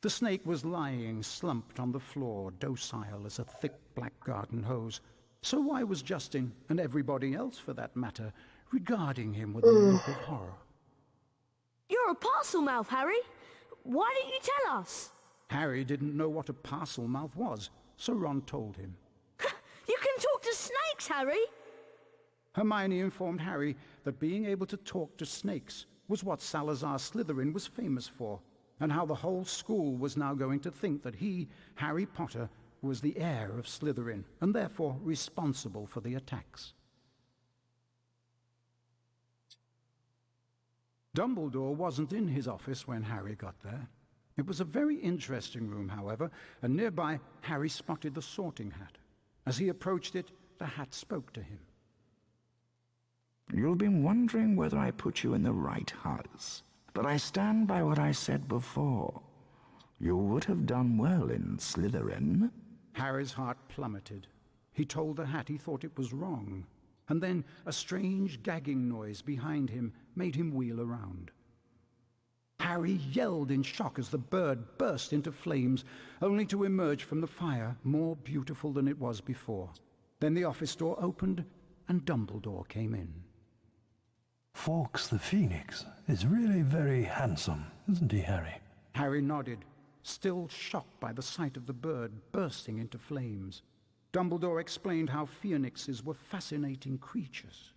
The snake was lying slumped on the floor, docile as a thick black garden hose. So why was Justin, and everybody else for that matter, regarding him with a look of horror? "You're a parcel mouth, Harry. Why didn't you tell us?" Harry didn't know what a parcel mouth was, so Ron told him. "You can talk to snakes, Harry!" Hermione informed Harry that being able to talk to snakes was what Salazar Slytherin was famous for, and how the whole school was now going to think that he, Harry Potter, was the heir of Slytherin, and therefore responsible for the attacks. Dumbledore wasn't in his office when Harry got there. It was a very interesting room, however, and nearby Harry spotted the sorting hat. As he approached it, the hat spoke to him. "You've been wondering whether I put you in the right house, but I stand by what I said before. You would have done well in Slytherin." Harry's heart plummeted. He told the hat he thought it was wrong, and then a strange gagging noise behind him made him wheel around. Harry yelled in shock as the bird burst into flames, only to emerge from the fire more beautiful than it was before. Then the office door opened, and Dumbledore came in. Fawkes the Phoenix is really very handsome, isn't he, Harry? Harry nodded, still shocked by the sight of the bird bursting into flames. Dumbledore explained how phoenixes were fascinating creatures.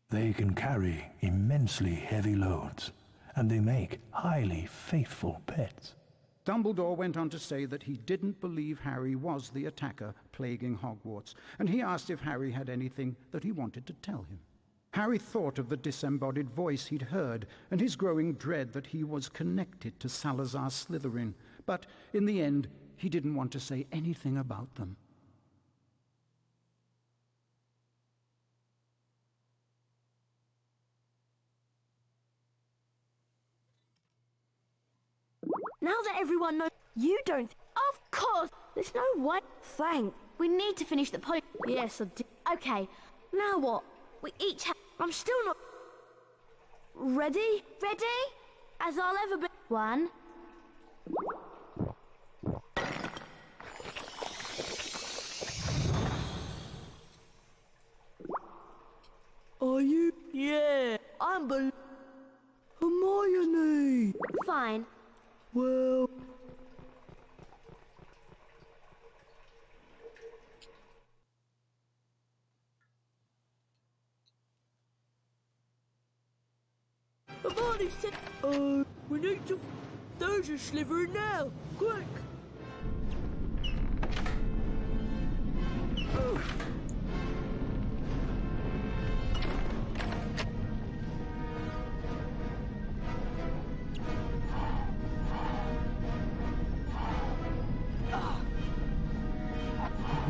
They can carry immensely heavy loads, and they make highly faithful pets. Dumbledore went on to say that he didn't believe Harry was the attacker plaguing Hogwarts, and he asked if Harry had anything that he wanted to tell him. Harry thought of the disembodied voice he'd heard and his growing dread that he was connected to Salazar Slytherin, but in the end, he didn't want to say anything about them. Now that everyone knows, you don't. Of course, there's no way. Thank. We need to finish the poem. Yes, I did. Okay, now what? We each have... I'm still not ready. Ready? As I'll ever be. 1. Are you? Yeah, I'm Hermione. Fine. Well... Hermione said, we need to... There's a Slytherin now. Quick.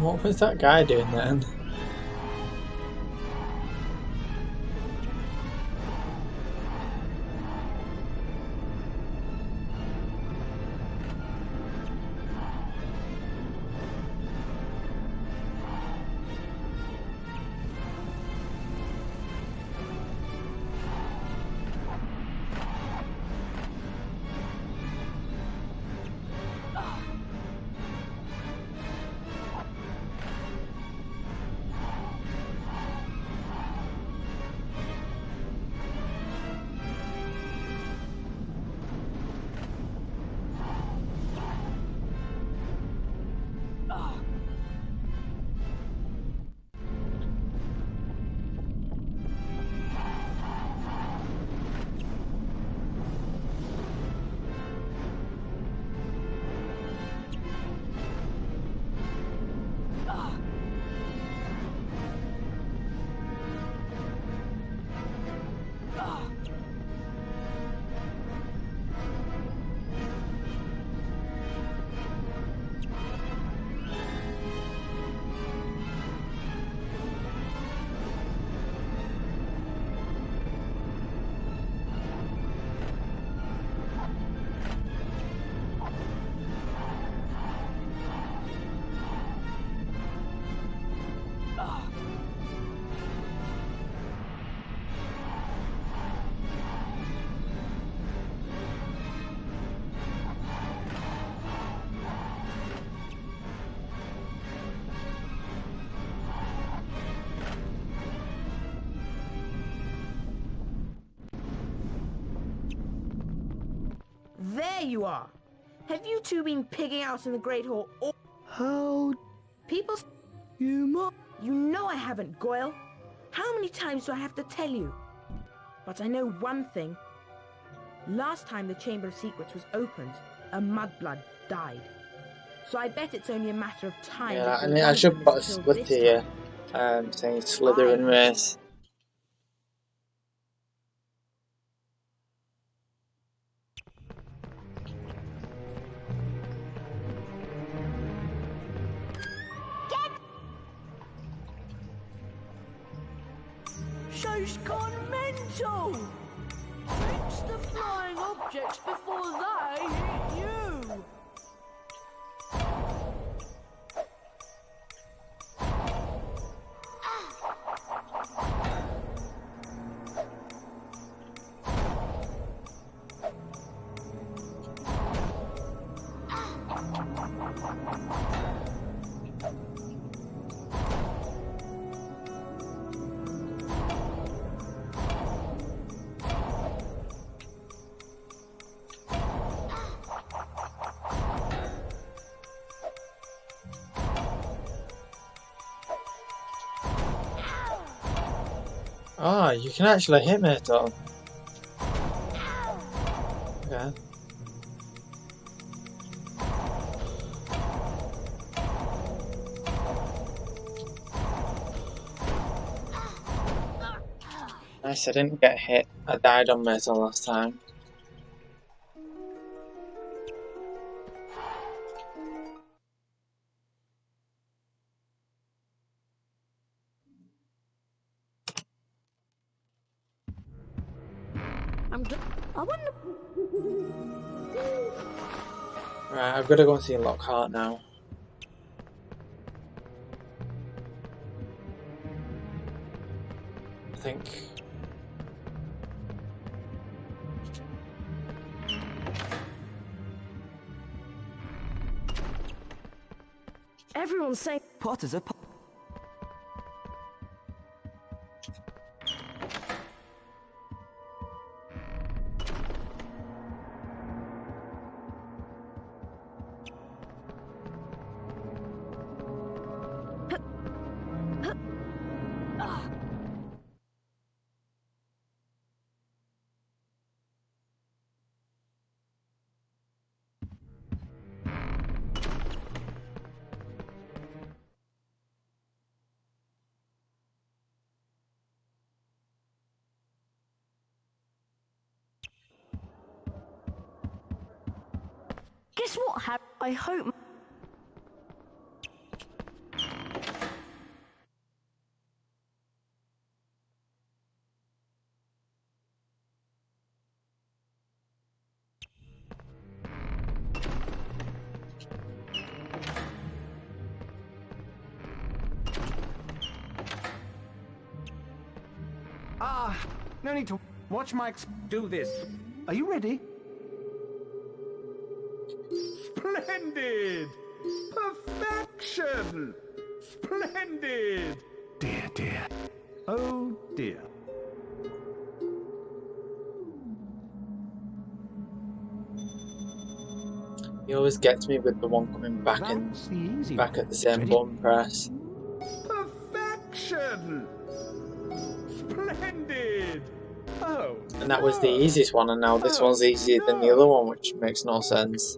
What was that guy doing then? there you are. Have you two been pigging out in the Great Hall? How? People... You know I haven't, Goyle. How many times do I have to tell you? But I know one thing. Last time the Chamber of Secrets was opened, a mudblood died. So I bet it's only a matter of time Yeah, before I mean, I one of should them put a is killed split this here, time. saying Slytherin race. Show's gone mental! Fix the flying objects before they hit you! Oh, you can actually hit me at all. Okay. Nice, I didn't get hit. I died on metal last time. I wonder... Right, I've got to go and see Lockhart now. I think. Everyone's saying... Potter's a Guess what, Harry? I hope... No need to watch my do this. Are you ready? Splendid! Perfection! Splendid! Dear, dear. Oh dear. He always gets me with the one coming back back at the same button press. Perfection! Splendid! Oh, And that was the easiest one, and now this one's easier than the other one, which makes no sense.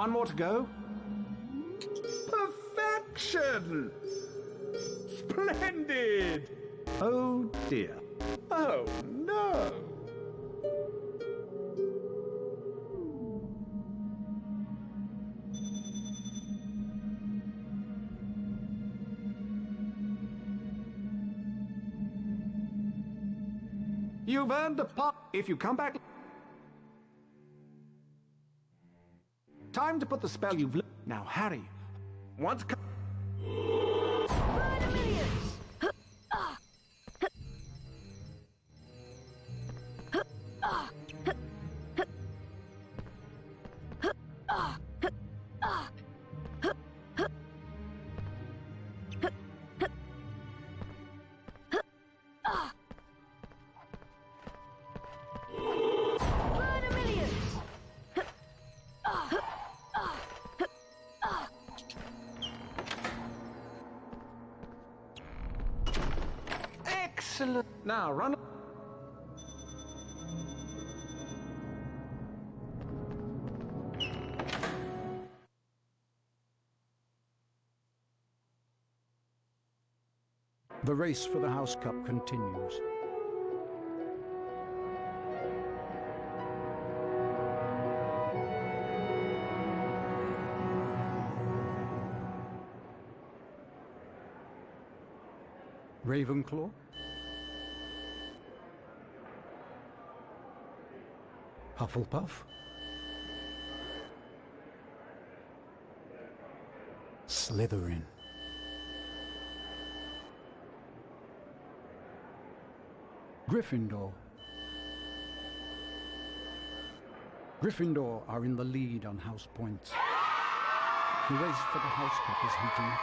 one more to go. Perfection! Splendid! Oh dear. Oh no! You've earned a pop if you come back. Time to put the spell you've learned. Now, Harry, once. Excellent. Now, run. The race for the House Cup continues. Ravenclaw, Hufflepuff, Slytherin, Gryffindor. Gryffindor are in the lead on house points. The race for the House Cup is heating up.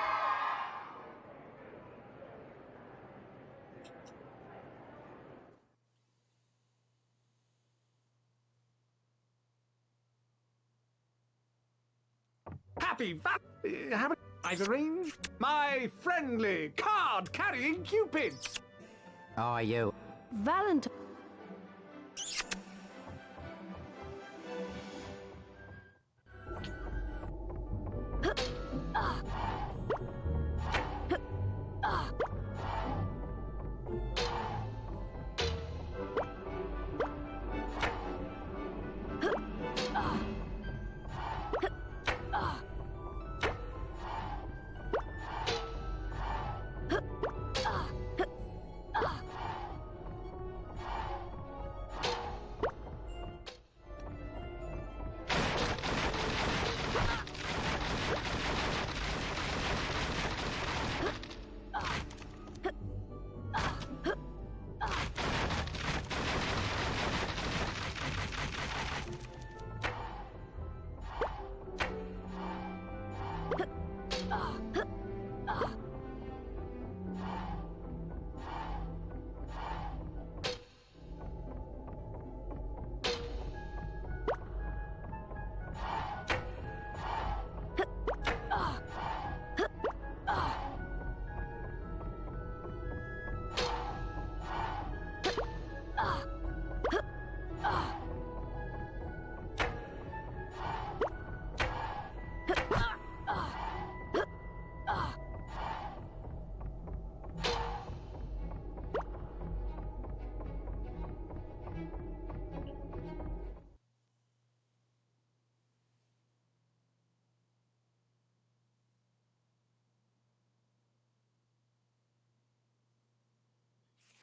Haven't I arranged my friendly card-carrying cupids? How are you? Valentine.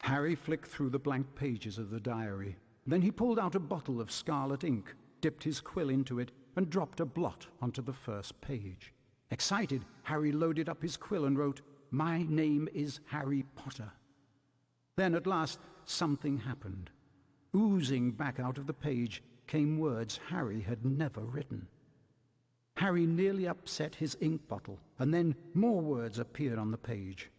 Harry flicked through the blank pages of the diary. Then he pulled out a bottle of scarlet ink, dipped his quill into it, and dropped a blot onto the first page. Excited, Harry loaded up his quill and wrote, "My name is Harry Potter." Then at last, something happened. Oozing back out of the page came words Harry had never written. Harry nearly upset his ink bottle, and then more words appeared on the page.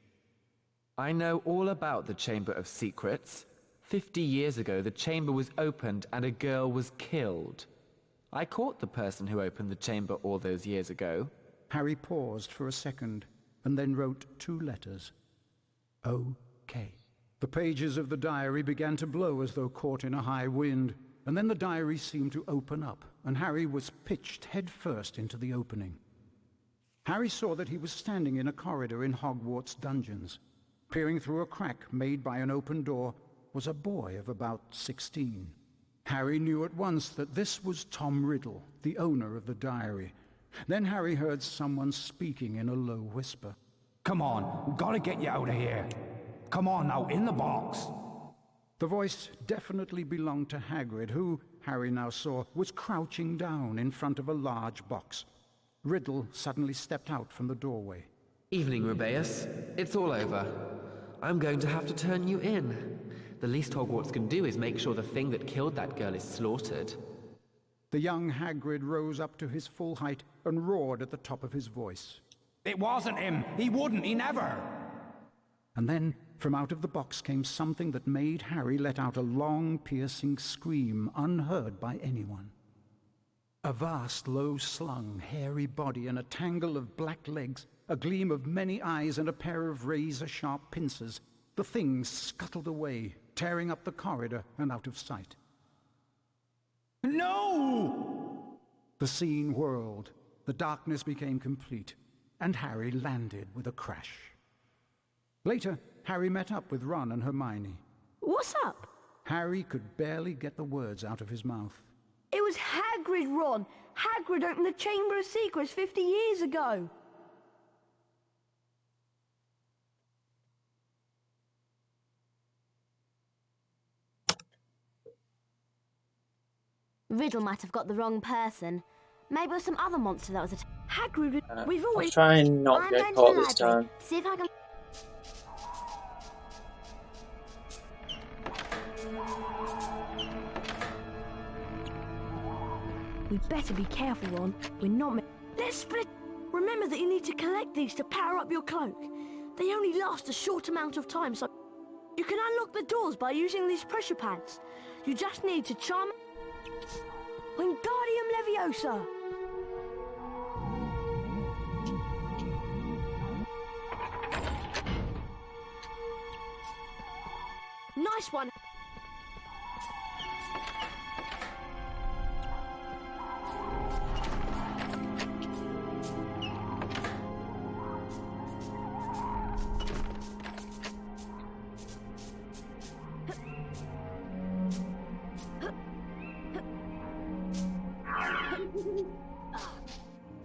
I know all about the Chamber of Secrets. 50 years ago, the chamber was opened and a girl was killed. I caught the person who opened the chamber all those years ago. Harry paused for a second, and then wrote 2 letters. O.K. The pages of the diary began to blow as though caught in a high wind, and then the diary seemed to open up, and Harry was pitched headfirst into the opening. Harry saw that he was standing in a corridor in Hogwarts dungeons. Peering through a crack made by an open door was a boy of about 16. Harry knew at once that this was Tom Riddle, the owner of the diary. Then Harry heard someone speaking in a low whisper. Come on, gotta get you out of here. Come on now, in the box. The voice definitely belonged to Hagrid, who, Harry now saw, was crouching down in front of a large box. Riddle suddenly stepped out from the doorway. Evening, Rubeus. It's all over. I'm going to have to turn you in. The least Hogwarts can do is make sure the thing that killed that girl is slaughtered. The young Hagrid rose up to his full height and roared at the top of his voice. It wasn't him! He wouldn't! He never! And then, from out of the box came something that made Harry let out a long, piercing scream unheard by anyone. A vast, low-slung, hairy body and a tangle of black legs, a gleam of many eyes and a pair of razor-sharp pincers The thing scuttled away, tearing up the corridor and out of sight. No! The scene whirled, the darkness became complete, and Harry landed with a crash. Later, Harry met up with Ron and Hermione. What's up? Harry could barely get the words out of his mouth. It was Hagrid, Ron. Hagrid opened the Chamber of Secrets 50 years ago. Riddle might have got the wrong person. Maybe it was some other monster that was Hagrid, we've I'll always... try and not I'm get going caught to the this library. time. See if I can... We'd better be careful, Ron. We're not... Let's split... Remember that you need to collect these to power up your cloak. They only last a short amount of time, so... You can unlock the doors by using these pressure pads. You just need to charm... Wingardium Leviosa! Nice one!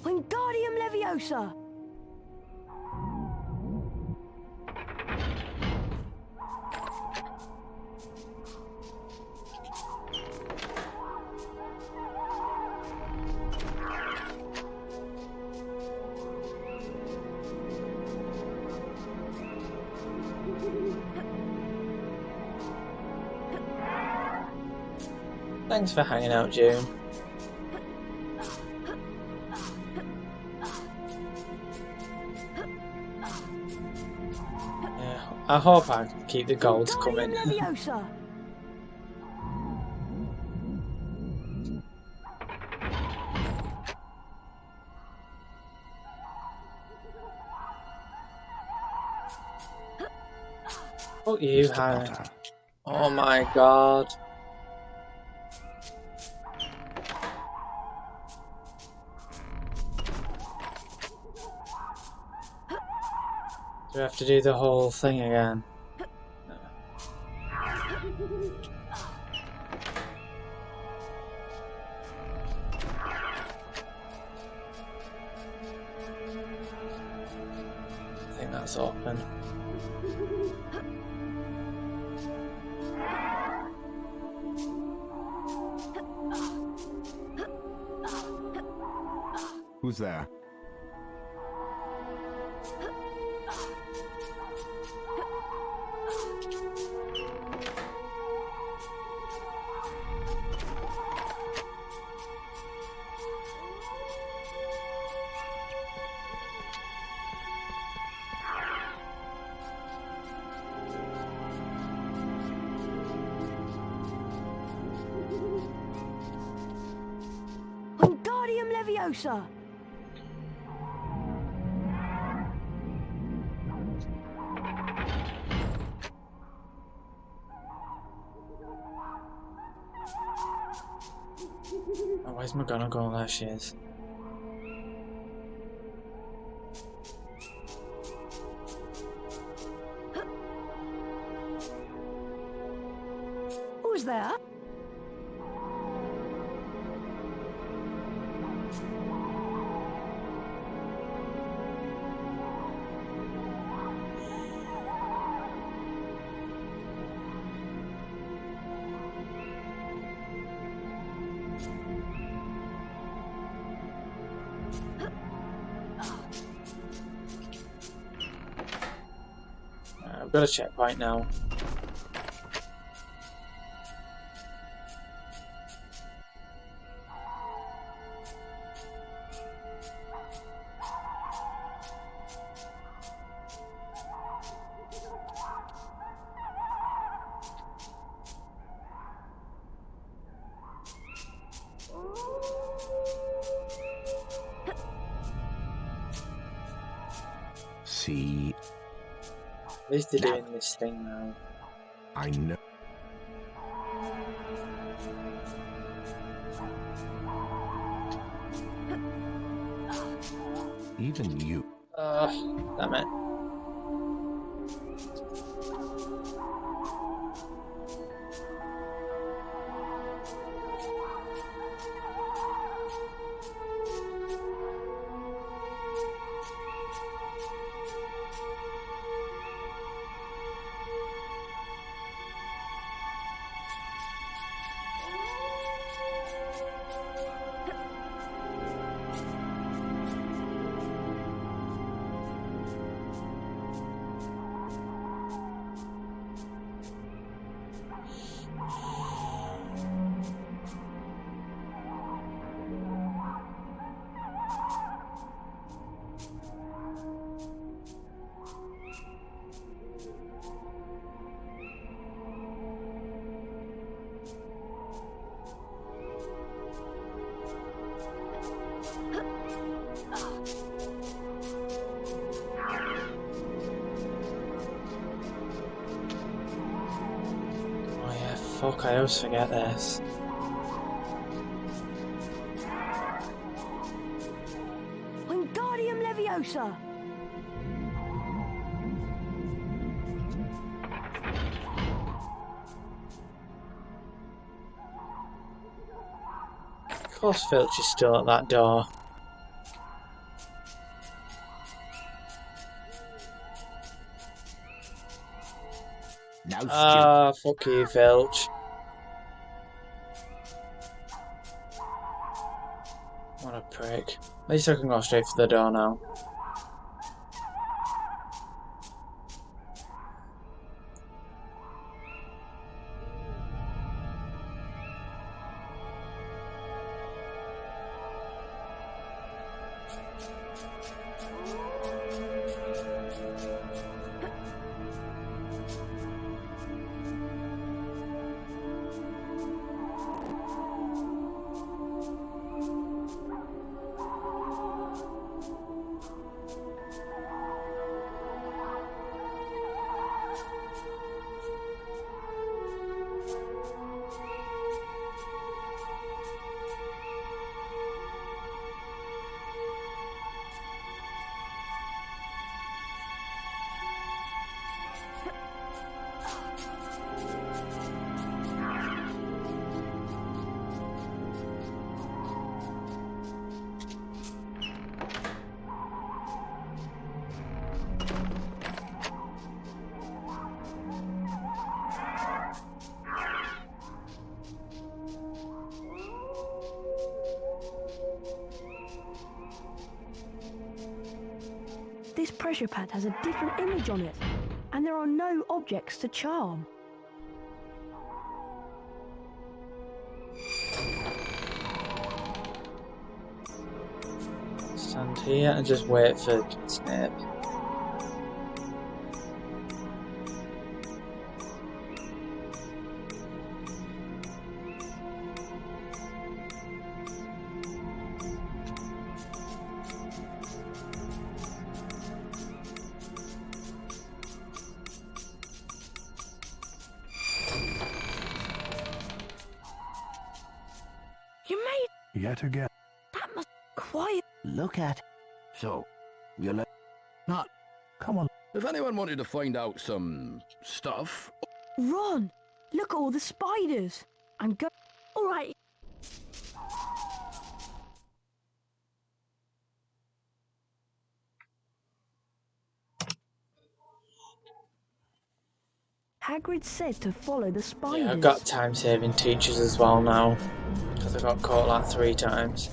Wingardium Leviosa! Thanks for hanging out, June. Yeah, I hope I can keep the golds coming. Leviosa! Oh, you Harry. Oh my god. Do we have to do the whole thing again? I think that's open. Who's there? Wingardium Leviosa! Oh, where's McGonagall? There she is. Who's there? I've got a checkpoint now. See, At least they're doing this thing now. I know. Even you. Damn it. Fuck, I always forget this. Wingardium Leviosa! Of course Filch is still at that door. Fuck you, Filch. What a prick. At least I can go straight for the door now. This pressure pad has a different image on it, and there are no objects to charm. Stand here and just wait for Snape. You made Yet again. that must quiet. Look at. So, you let... Not... Come on. If anyone wanted to find out some stuff... Ron, look at all the spiders. I'm go. All right. Hagrid said to follow the spiders. Yeah, I've got time-saving teachers as well now, because I got caught like 3 times.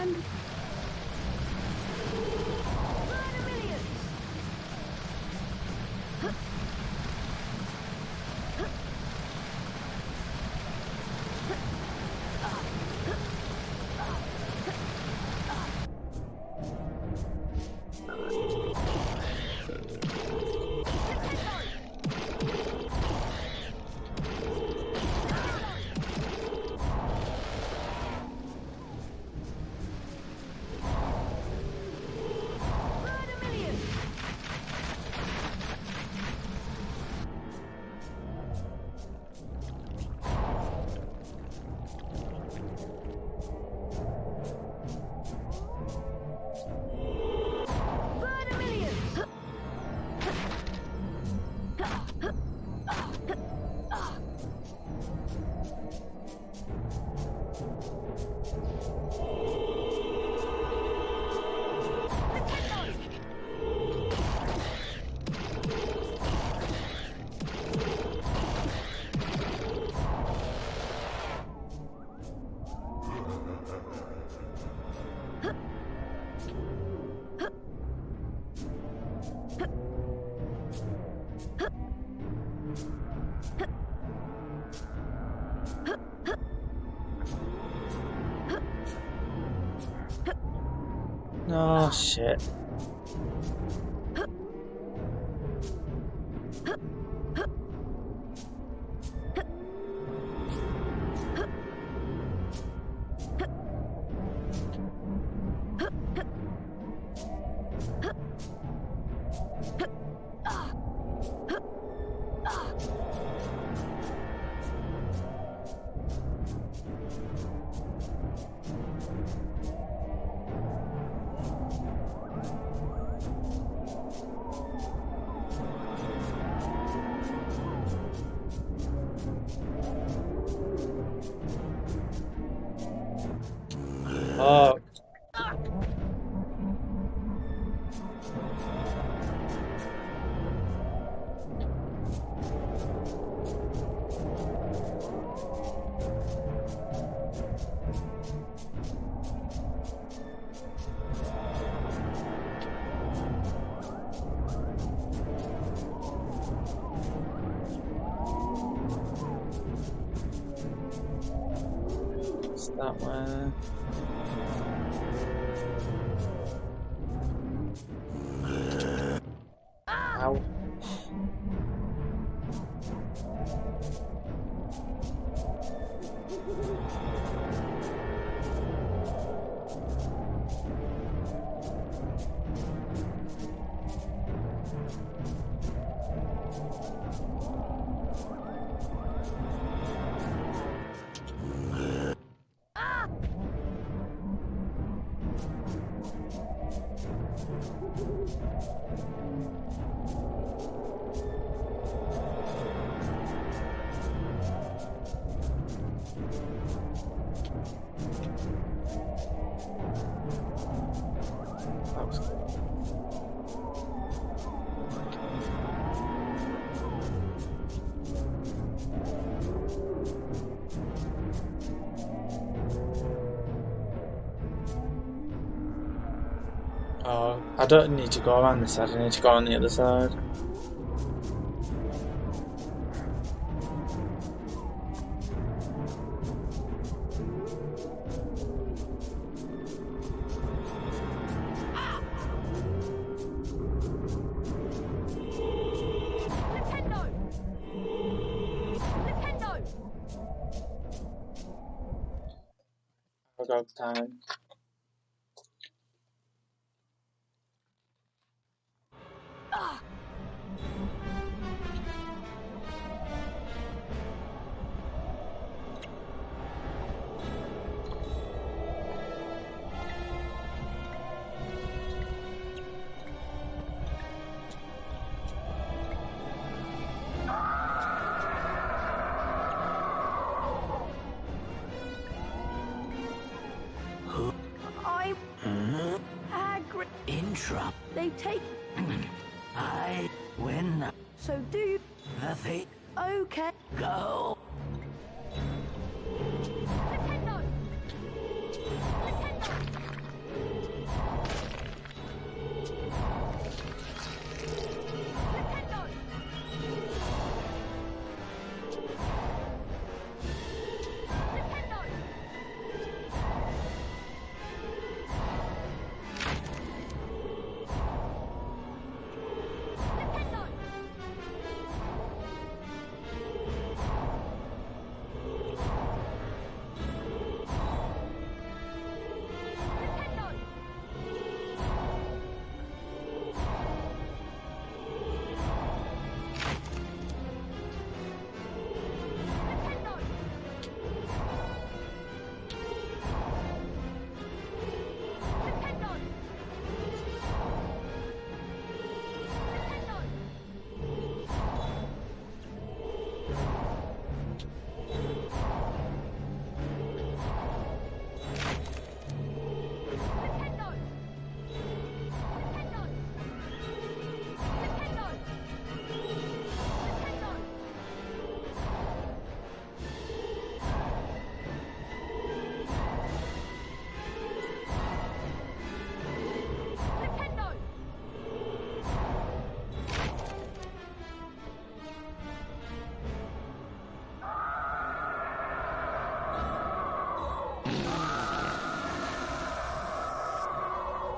and... Murder-millions! Oh shit. Oh. It's that way. Ow. Oh, I don't need to go around this side, I need to go on the other side. I got time. Intra. They take. I win. So do you. Perfect. Okay. Go. Nintendo! Nintendo!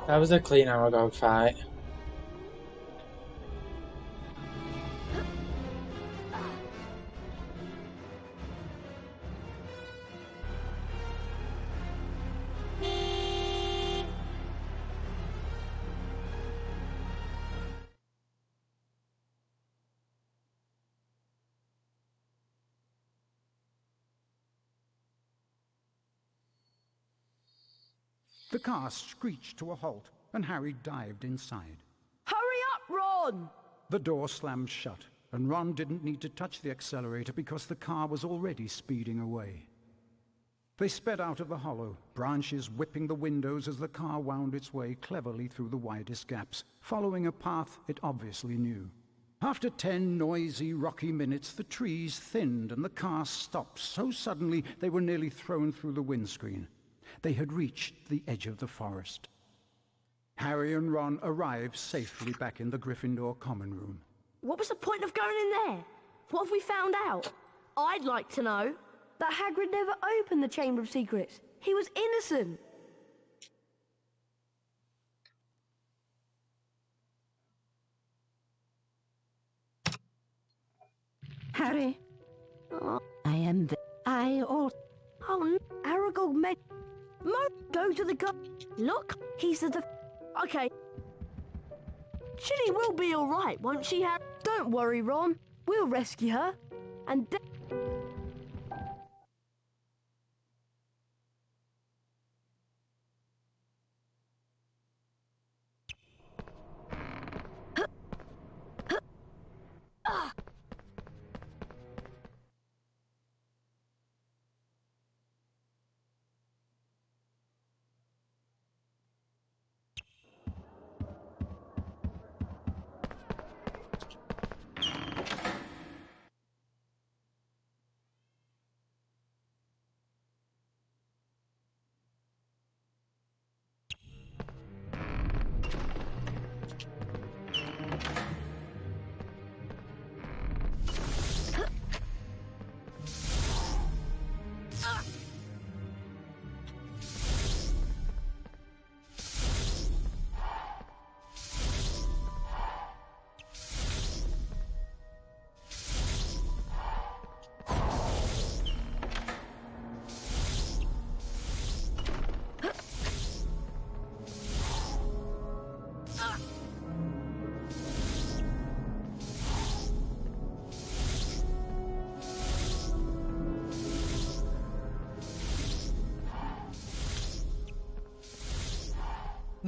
That was a clean Aragog fight. The car screeched to a halt, and Harry dived inside. Hurry up, Ron! The door slammed shut, and Ron didn't need to touch the accelerator because the car was already speeding away. They sped out of the hollow, branches whipping the windows as the car wound its way cleverly through the widest gaps, following a path it obviously knew. After 10 noisy, rocky minutes, the trees thinned and the car stopped so suddenly they were nearly thrown through the windscreen. They had reached the edge of the forest. Harry and Ron arrived safely back in the Gryffindor common room. What was the point of going in there? What have we found out? I'd like to know. That Hagrid never opened the Chamber of Secrets. He was innocent. Harry. Oh, I am the... Oh, no. Aragog made... go to the car. Look, he's the... Okay. Chili will be all right, won't she, Harry? Don't worry, Ron. We'll rescue her. And then...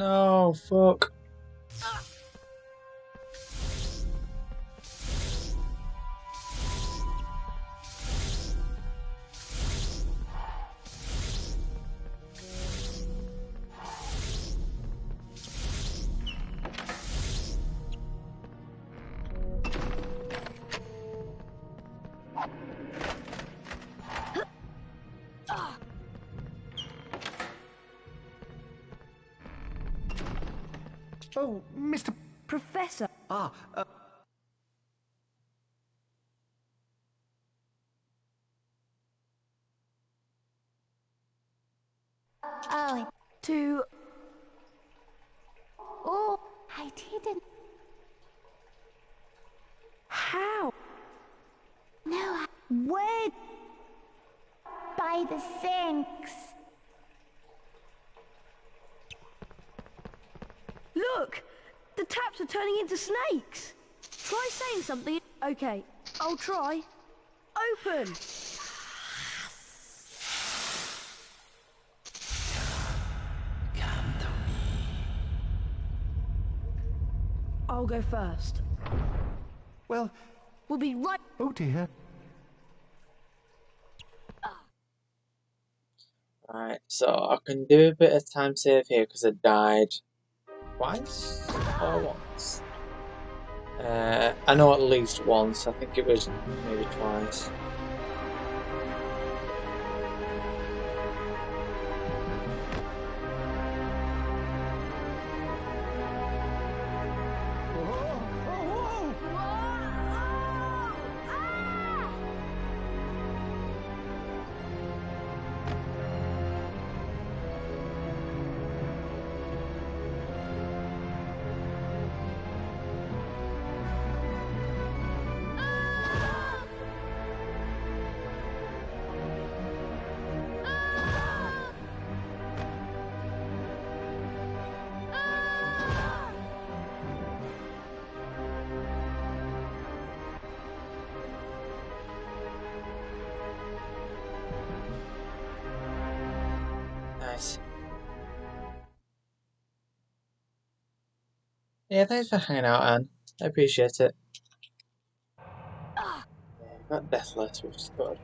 No, fuck. Oh, Mr. Professor. Ah, Oh, to... oh, I didn't. How? No, Where? by the sinks. Look! The taps are turning into snakes! Try saying something. Okay, I'll try. Open! Come to me. I'll go first. Well... We'll be right... Oh dear. Right, so I can do a bit of time save here because I died twice or once. I know at least once. I think it was maybe twice. Nice. Yeah, thanks for hanging out, Anne. I appreciate it. Yeah, got Deathless, which is good.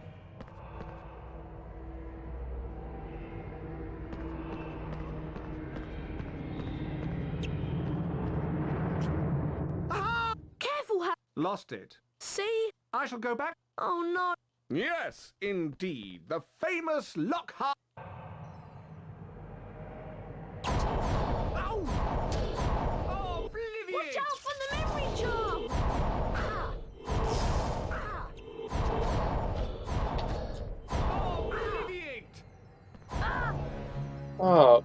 Careful, Harry. Lost it. See? I shall go back. Oh no. Yes, indeed. The famous Lockhart. Ow! Oh, Watch out for the memory charm! Oh, Obliviate! Oh.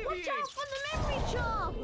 Watch out for the memory charm!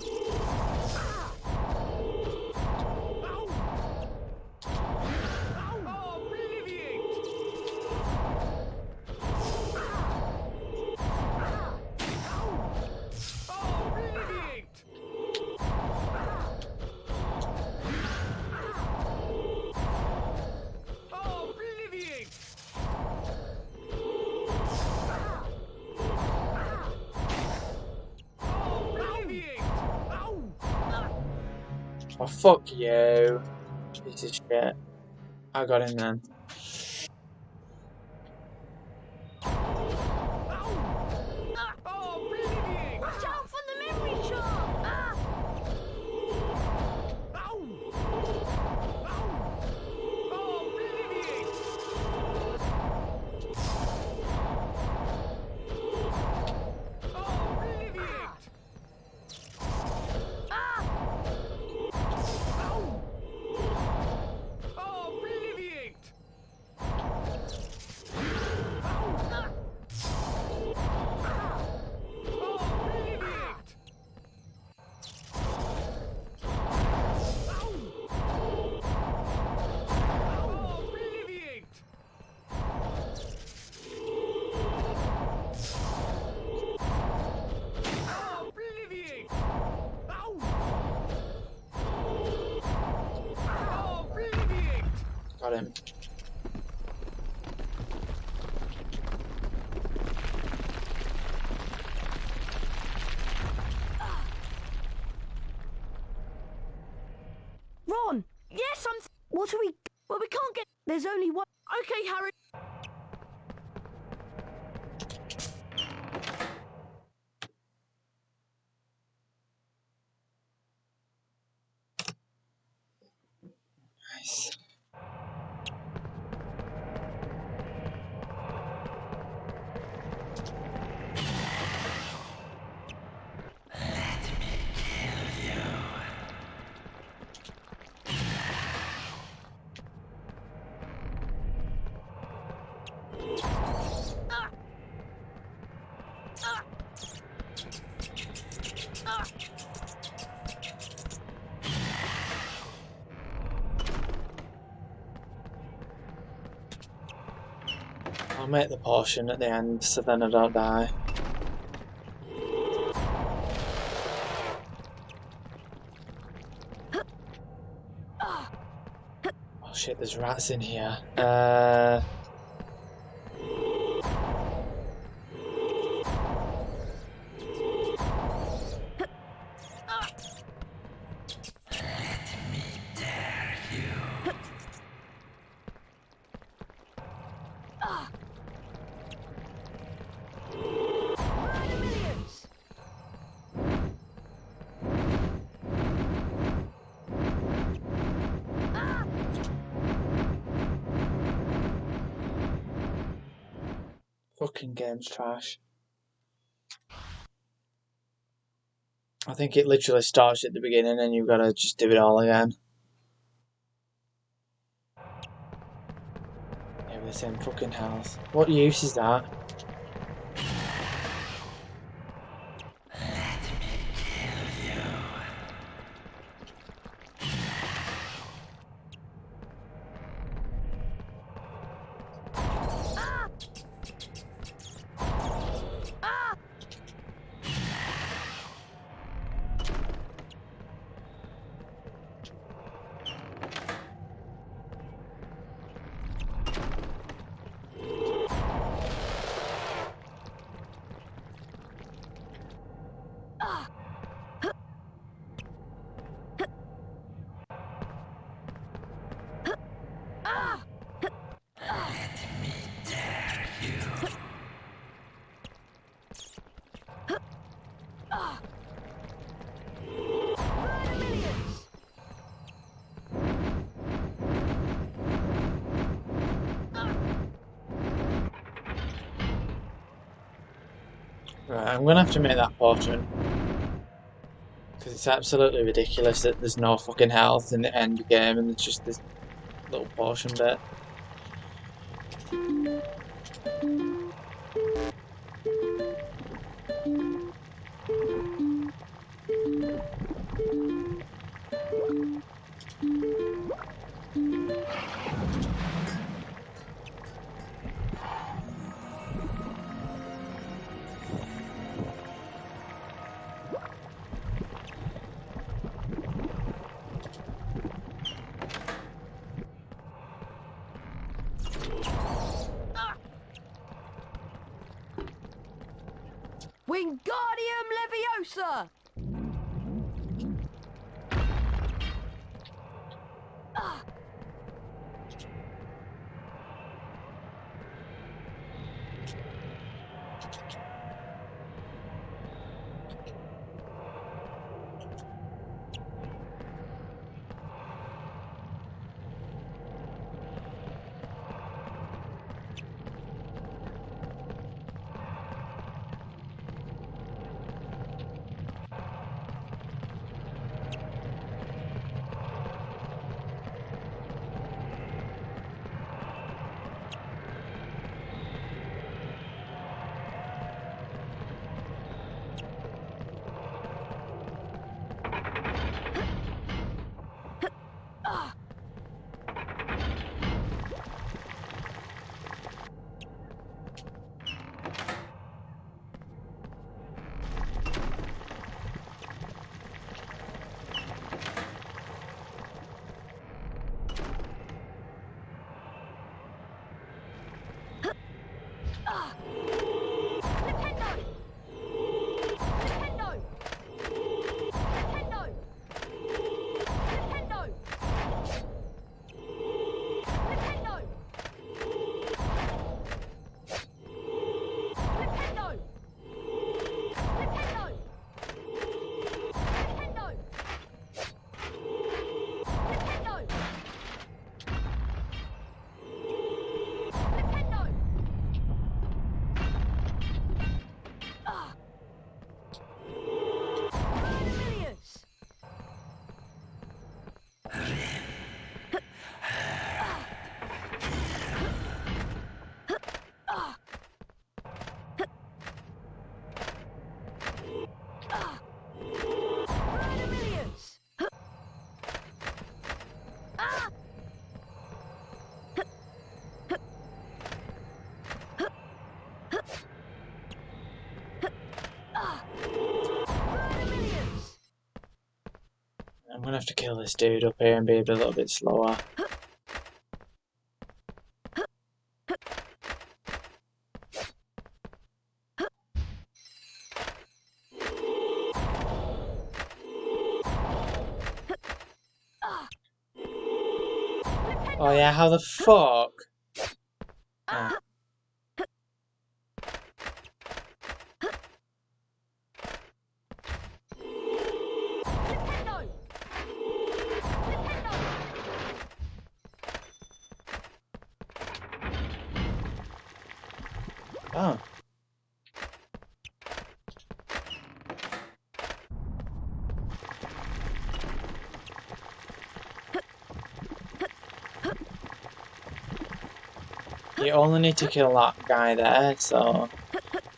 Oh, fuck you. Piece of shit. I got him then. Watch out for the memory charm! Got him. Ron! Yes, what are we... Well, we can't get... There's only one... Okay, Harry. Nice. I'll make the portion at the end so then I don't die. Oh shit, there's rats in here. Fucking game's trash. I think it literally starts at the beginning and you've got to just do it all again. Yeah, with the same fucking health. What use is that? Right, I'm gonna have to make that portion. Because it's absolutely ridiculous that there's no fucking health in the end game and it's just this little portion bit. Wingardium Leviosa! I'm gonna have to kill this dude up here and be a little bit slower. Oh yeah, how the fuck? Ah. Oh. You only need to kill that guy there, so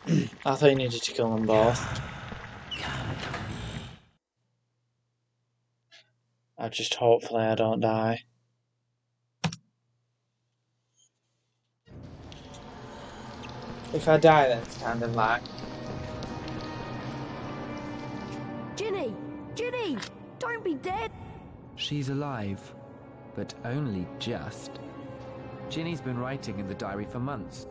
I thought you needed to kill them both. Hopefully I don't die. If I die, then it's kind of like... Ginny! Ginny! Don't be dead! She's alive, but only just. Ginny's been writing in the diary for months.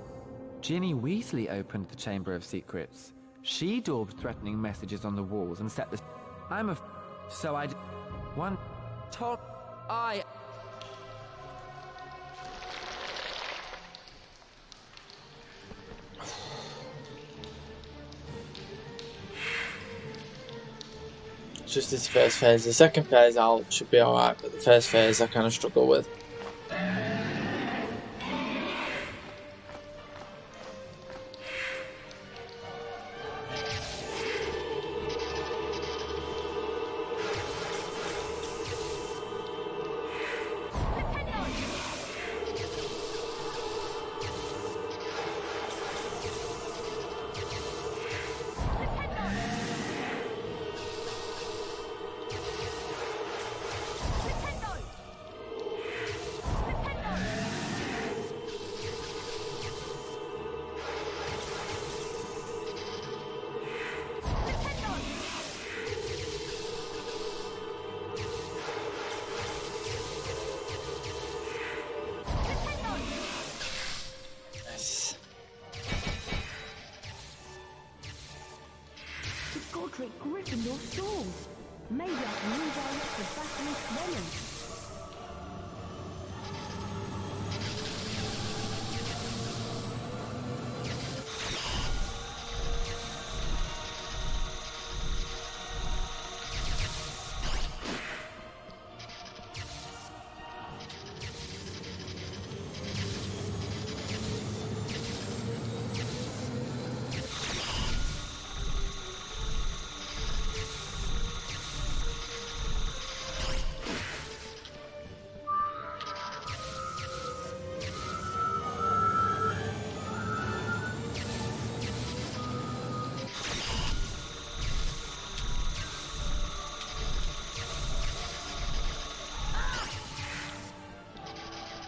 Ginny Weasley opened the Chamber of Secrets. She daubed threatening messages on the walls and set the... I'm a... So I... One... Talk... I... It's just this first phase. The second phase should be alright, but the first phase I kind of struggle with. Godric Gryffindor sword. Maybe I can redirect the Basilisk venom.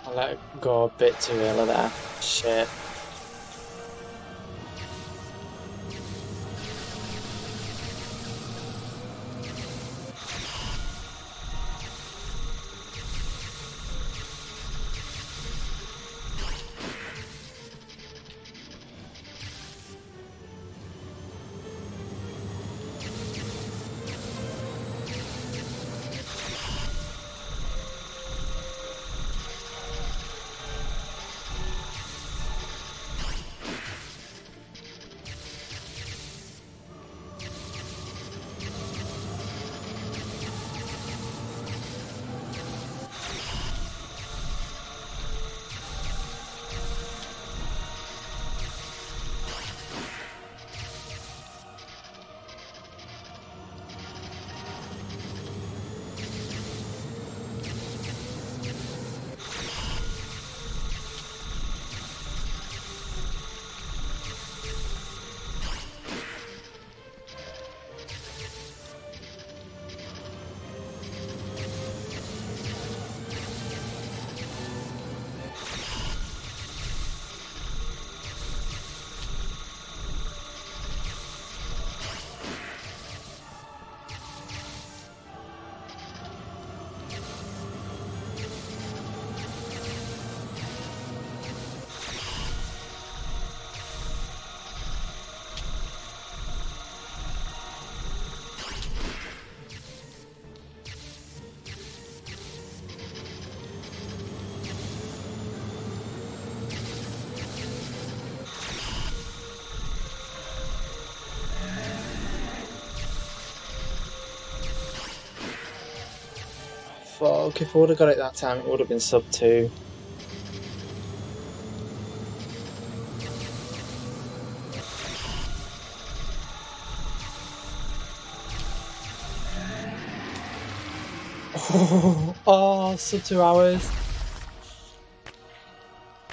I let it go a bit too early there. Shit. Fuck, if I would have got it that time, it would have been sub 2. Oh, sub 2 hours.